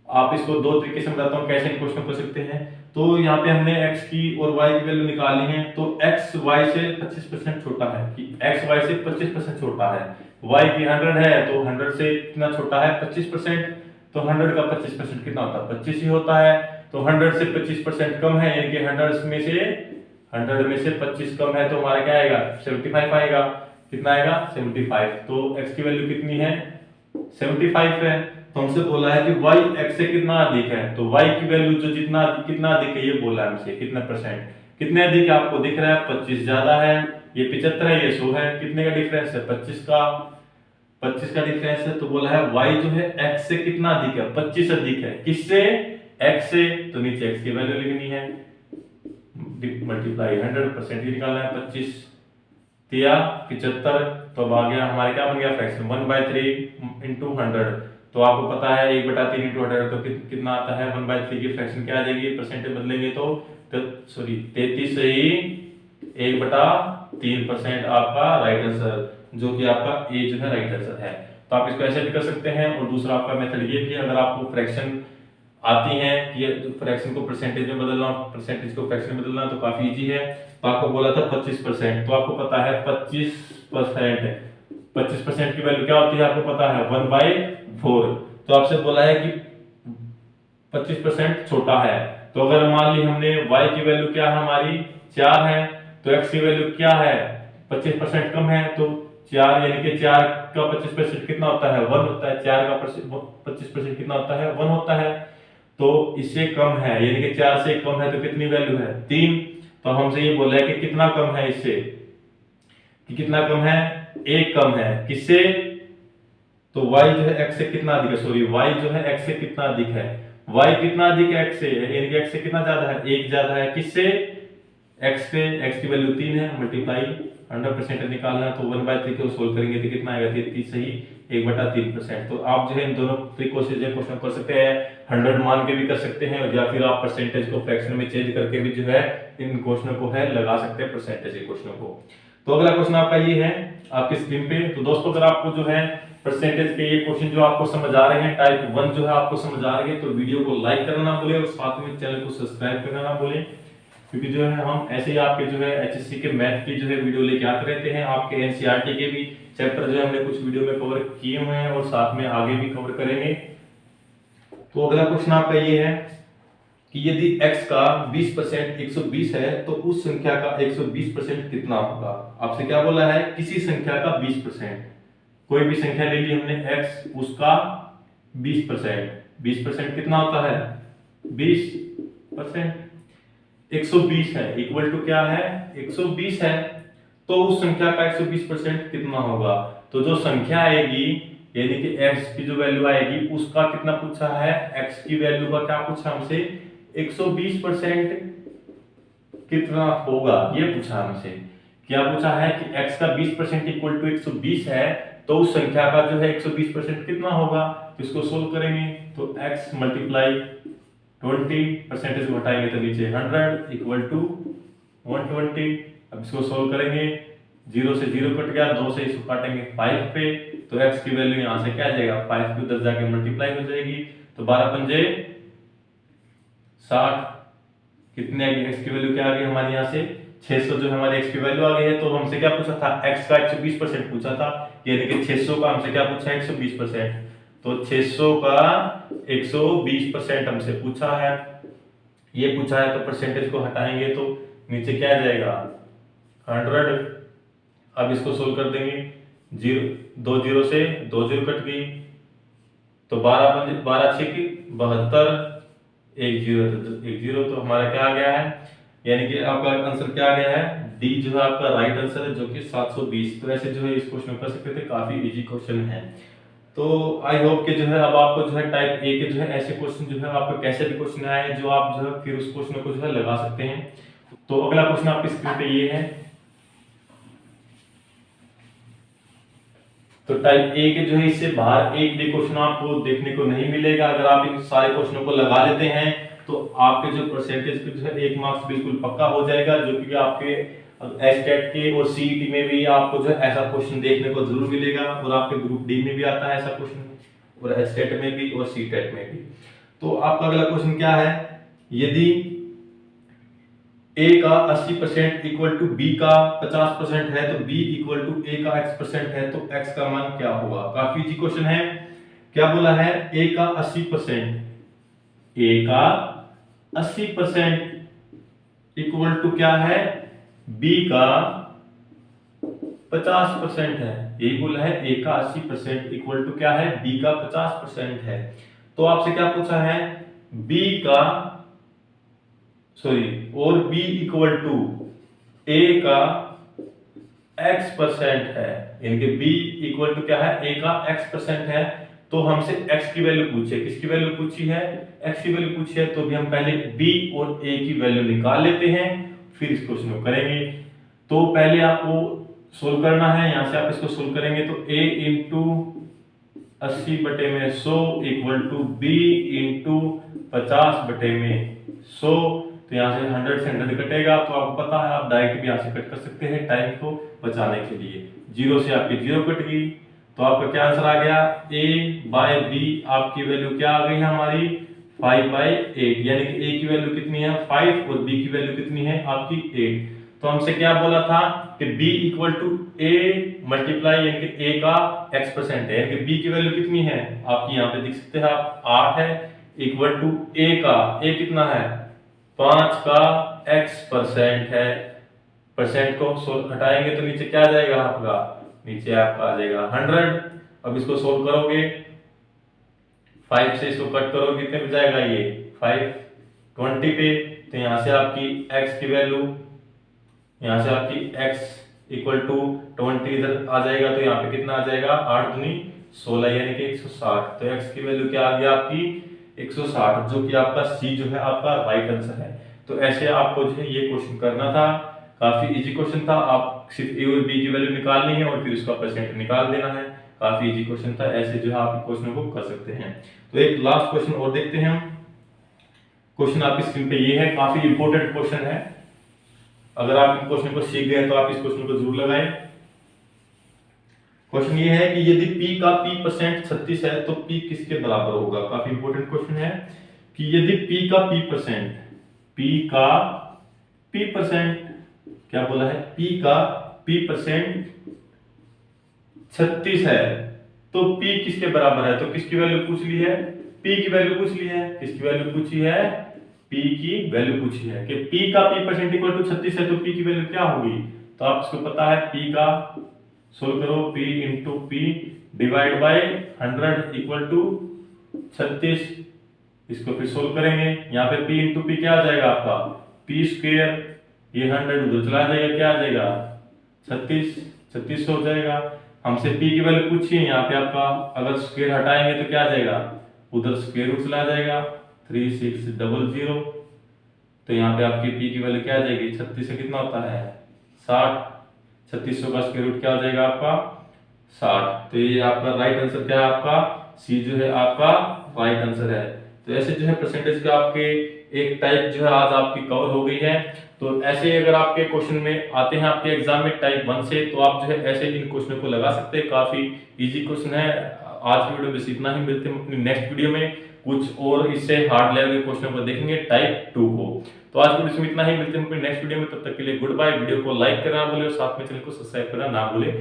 S1: आप इसको दो तरीके से बताता हूँ कैसे क्वेश्चन कर सकते हैं। तो यहाँ पे हमने x की और y की वैल्यू निकाली है, तो x y से 25% छोटा है, कि x y से 25% छोटा है, y की 100 है तो 100 से कितना छोटा है 25%, तो 100 का 25% कितना होता है 25 ही होता है। तो 100 से 25% कम है, यानी कि 100 में से 25 कम है, तो हमारा क्या आएगा 75 आएगा। कितना आएगा 75। तो x की वैल्यू कितनी है 75 है। तो हमसे बोला है कि y x से कितना अधिक है, तो y की वैल्यू जो जितना कितना अधिक है ये बोला है हमसे, कितना परसेंट, कितने अधिक है आपको दिख रहा है 25 ज्यादा है, ये 75 है, ये 100 है, कितने का डिफरेंस है 25 का डिफरेंस है। तो बोला है y जो है x से कितना अधिक है 25 अधिक है, किससे x से, तो नीचे x की वैल्यू लिखनी है, मल्टीप्लाई 100% ही निकालना है, 25 तिया 75। तो अब आ गया हमारे क्या बन गया फ्रैक्शन 1/3 इंटू 100। तो आपको पता है 1/3 इंटू 100 तो कितना आता है 1/3 की फ्रैक्शन क्या आ जाएगी, परसेंटेज बदलेंगे तो सॉरी 33 से ही 1/3% आपका राइट आंसर, जो कि आपका ए जो है राइट आंसर है। तो आप इसको ऐसे भी कर सकते हैं। और दूसरा आपका मेथड ये भी है, अगर आपको फ्रैक्शन आती है कि फ्रैक्शन को परसेंटेज में बदलना, परसेंटेज को फ्रैक्शन में बदलना, तो काफी इजी है। तो आपको बोला था 25%, तो आपको पता है 25% की वैल्यू क्या होती है आपको पता है 1/4। तो आपसे बोला है कि 25% छोटा है, तो अगर मान ली हमने y की वैल्यू क्या है हमारी 4 है, तो x की वैल्यू क्या है 25% कम है, तो 4 यानी कि 4 का 25% कितना होता है 1 होता है, 4 का 25% कितना होता है 1 होता है। तो इससे कम है, यानी कि 4 से कम है, तो कितनी वैल्यू है 3। तो हमसे ये बोला है कि कितना कम है इससे, कि कितना कम है 1 कम है, किससे, तो y जो है x से कितना अधिक है, सॉरी y जो है x से कितना अधिक है, y कितना अधिक है x से, यानी कि x से कितना ज्यादा है 1 ज्यादा है, किससे x से, x की वैल्यू 3 है, मल्टीप्लाई 100% निकालना है, तो 1/3 को सोल्व करेंगे तो कितना आएगा 33 सही 1/3%। तो आप जो है इन दोनों तरीकों से जो क्वेश्चन कर सकते हैं, 100 मान के भी कर सकते हैं, या फिर आप परसेंटेज को फ्रैक्शन में चेंज करके भी जो है इन क्वेश्चनों को है लगा सकते हैं परसेंटेज के क्वेश्चनों को। तो अगला क्वेश्चन आपका ये है आपकी स्क्रीन पे। तो दोस्तों अगर आपको जो है परसेंटेज के ये क्वेश्चन जो आपको समझ आ रहे हैं, टाइप 1 जो है आपको समझ आ रही है, तो वीडियो को लाइक करना ना भूलें और साथ में चैनल को सब्सक्राइब करना ना भूलें, क्योंकि जो है हम ऐसे ही आपके जो है एचएससी के मैथ की जो है वीडियो लेके आते रहते हैं। आपके एनसीईआरटी के भी चैप्टर जो है हमने कुछ वीडियो में कवर किए हुए हैं और साथ में आगे भी कवर करेंगे। तो अगला क्वेश्चन आपका ये है कि यदि x का 20% 120 है, तो उस संख्या का 120% कितना होगा। आपसे क्या बोला है, किसी संख्या का 20%, कोई भी संख्या ले ली हमने x, उसका 20% कितना होता है 20%। 120 है इक्वल टू क्या है 120 है, तो उस संख्या का 120% कितना होगा। तो जो संख्या आएगी यानी कि x की जो वैल्यू आएगी उसका कितना पूछा है, x की वैल्यू का क्या पूछा हमसे 120% कितना होगा ये पूछा हमसे। क्या पूछा है कि x का 20% इक्वल टू 120 है, तो उस संख्या का जो है 120% कितना होगा। तो इसको सोल्व करेंगे तो x मल्टीप्लाई 20 परसेंटेज को हटाएंगे तो नीचे 100 इक्वल टू 120। अब इसको सोल्व करेंगे, 0 से 0 कट गया, 2 से इसको काटेंगे 5 पे, तो x की वैल्यू यहाँ से क्या आ जाएगा 5 के उधर जाके मल्टीप्लाई हो जाएगी, तो 12 पंजे 60, कितने आएगी x की वैल्यू क्या आ गई हमारे यहाँ से 600 जो हमारी x की वैल्यू आ गई है। तो हमसे क्या पूछा था x का 120% पूछा था, यानी कि 600 का हमसे क्या पूछा है 120%, तो 600 का 120% हमसे पूछा है, ये पूछा है, तो परसेंटेज को हटाएंगे तो नीचे क्या आ जाएगा 100। अब इसको सोल्व कर देंगे, 2 0 से 2 0 कट गई, तो 12 6 की 72, 1 0 तो हमारा क्या आ गया है, यानी कि आपका आंसर क्या आ गया है डी जो है आपका राइट आंसर है, जो कि 720। तो ऐसे जो है इस क्वेश्चन कर सकते थे, काफी इजी क्वेश्चन है। तो आई होप कि जो है अब आपको जो है टाइप ए के जो है ऐसे क्वेश्चन जो है आपको कैसे भी क्वेश्चन आए जो आप जो है फिर उस क्वेश्चन को जो है लगा सकते हैं। तो अगला क्वेश्चन आपकी स्क्रीन पे ये है, तो टाइप ए के जो है इससे बाहर एक भी क्वेश्चन आपको देखने को नहीं मिलेगा। अगर आप इन सारे क्वेश्चनों को लगा लेते हैं तो आपके जो परसेंटेज पे जो है 1 मार्क्स बिल्कुल पक्का हो जाएगा, जो कि आपके एसटेट के और सीईटी में भी आपको जो है ऐसा क्वेश्चन देखने को जरूर मिलेगा, और आपके ग्रुप डी में भी आता है ऐसा क्वेश्चन, और एसटेट में भी और सीटेट में भी। तो आपका अगला क्वेश्चन क्या है, यदि a का 80% इक्वल टू b का 50% है तो b इक्वल टू a का x% है तो x का मान क्या होगा। काफी इजी क्वेश्चन है। क्या बोला है, a का 80%, a का 80% इक्वल टू क्या है, b का 50% है। यही बोला है a का 80% इक्वल टू क्या है, b का 50% है। तो आपसे क्या पूछा है, b का और b इक्वल टू a का x% है, यानी कि b इक्वल टू क्या है, a का x% है। तो हमसे x की वैल्यू पूछी है, किसकी वैल्यू पूछी है, x की वैल्यू पूछी है। तो भी हम पहले b और a की वैल्यू निकाल लेते हैं, फिर इस क्वेश्चन को करेंगे। तो पहले आपको सोल्व करना है, यहां से आप इसको सोल्व करेंगे तो a into 80/100 equal to b into 50/100। तो यहाँ से 100 से 100 कटेगा, तो आपको पता है आप डायरेक्ट भी यहाँ से कट कर सकते हैं टाइम को बचाने के लिए। 0 से आपकी 0 कट गई, तो आपका क्या आंसर आ गया, a/b आपकी वैल्यू क्या आ गई हमारी 5/8, यानी कि a की वैल्यू कितनी है 5 और b की वैल्यू कितनी है आपकी 8। तो हमसे क्या बोला था कि b equal to a multiply, यानी कि a का x% है, यानी कि b की वैल्यू कितनी है आपकी यहाँ पे देख सकते हैं आप 8 है, इक्वल टू a का a कितना है 5 का x% है। परसेंट को हटाएंगे तो नीचे क्या आ जाएगा आपका, नीचे आपका आ जाएगा 100। अब इसको सोल्व करोगे 5 से इसको कट करोगे कितने पे जाएगा, ये 5 20 पे। तो यहाँ से आपकी x की वैल्यू, यहाँ से आपकी x इक्वल टू 20 इधर आ जाएगा, तो यहाँ पे कितना आ जाएगा 8 दूनी 16, यानी कि 160। तो x की वैल्यू क्या आ गया आपकी 160, जो कि आपका सी जो है आपका राइट आंसर है। तो ऐसे आपको जो है ये क्वेश्चन करना था, काफी इजी क्वेश्चन था। आप सिर्फ ए और बी की वैल्यू निकालनी है और फिर उसका परसेंट निकाल देना है। काफी इजी क्वेश्चन था, ऐसे जो है आप क्वेश्चन को कर सकते हैं। तो एक लास्ट क्वेश्चन और देखते हैं हम। क्वेश्चन आपकी स्क्रीन पे ये है, काफी इंपॉर्टेंट क्वेश्चन है। अगर आप इस क्वेश्चन को सीख गए तो आप इस क्वेश्चन को जरूर लगाएं। क्वेश्चन ये है कि यदि p का p% 36 है तो p किसके बराबर होगा। काफी इंपॉर्टेंट क्वेश्चन है कि यदि p का p% क्या बोला है, p का p% 36 है तो p किसके बराबर है। तो किसकी वैल्यू पूछ ली है, p की वैल्यू पूछ ली है। किसकी वैल्यू पूछी है, p की वैल्यू पूछी है कि p का p% इक्वल टू 36 है तो p की वैल्यू क्या होगी। तो आप इसको पता है, p का सोल्व करो, p into p divide by 100 equal to 36। इसको फिर सोल्व करेंगे, यहाँ पे p इंटू p क्या आ जाएगा आपका p स्क्वायर, ये 100 उधर चला जाएगा, क्या आ जाएगा 36 हो जाएगा। हमसे p की वैल्यू पूछी है, यहाँ पे आपका अगर स्क्वायर हटाएंगे तो क्या आ जाएगा, उधर स्क्वायर रूट चला जाएगा 3600। तो यहाँ पे आपकी p की वैल्यू क्या आ जाएगी, 36 से कितना होता है 60, 3600 का स्क्वायर रूट क्या हो जाएगा आपका 60। तो ये आपका राइट आंसर क्या है, आपका सी जो है आपका राइट आंसर है। तो ऐसे जो है परसेंटेज का आपके एक टाइप जो है आज आपकी कवर हो गई है। तो ऐसे अगर आपके क्वेश्चन में आते हैं आपके एग्जाम में टाइप 1 से, तो आप जो है ऐसे इन क्वेश्चन को लगा सकते हैं। काफी इजी क्वेश्चन है। आज की वीडियो में इतना ही, मिलते हैं अपनी नेक्स्ट वीडियो में कुछ और इससे हार्ड लेवल के क्वेश्चन को देखेंगे टाइप 2 को। तो आज की वीडियो में इतना ही, मिलते हैं अपनी नेक्स्ट वीडियो में। तब तक के लिए गुड बाय। वीडियो को लाइक करना ना भूले और साथ में चैनल को सब्सक्राइब करना ना भूले।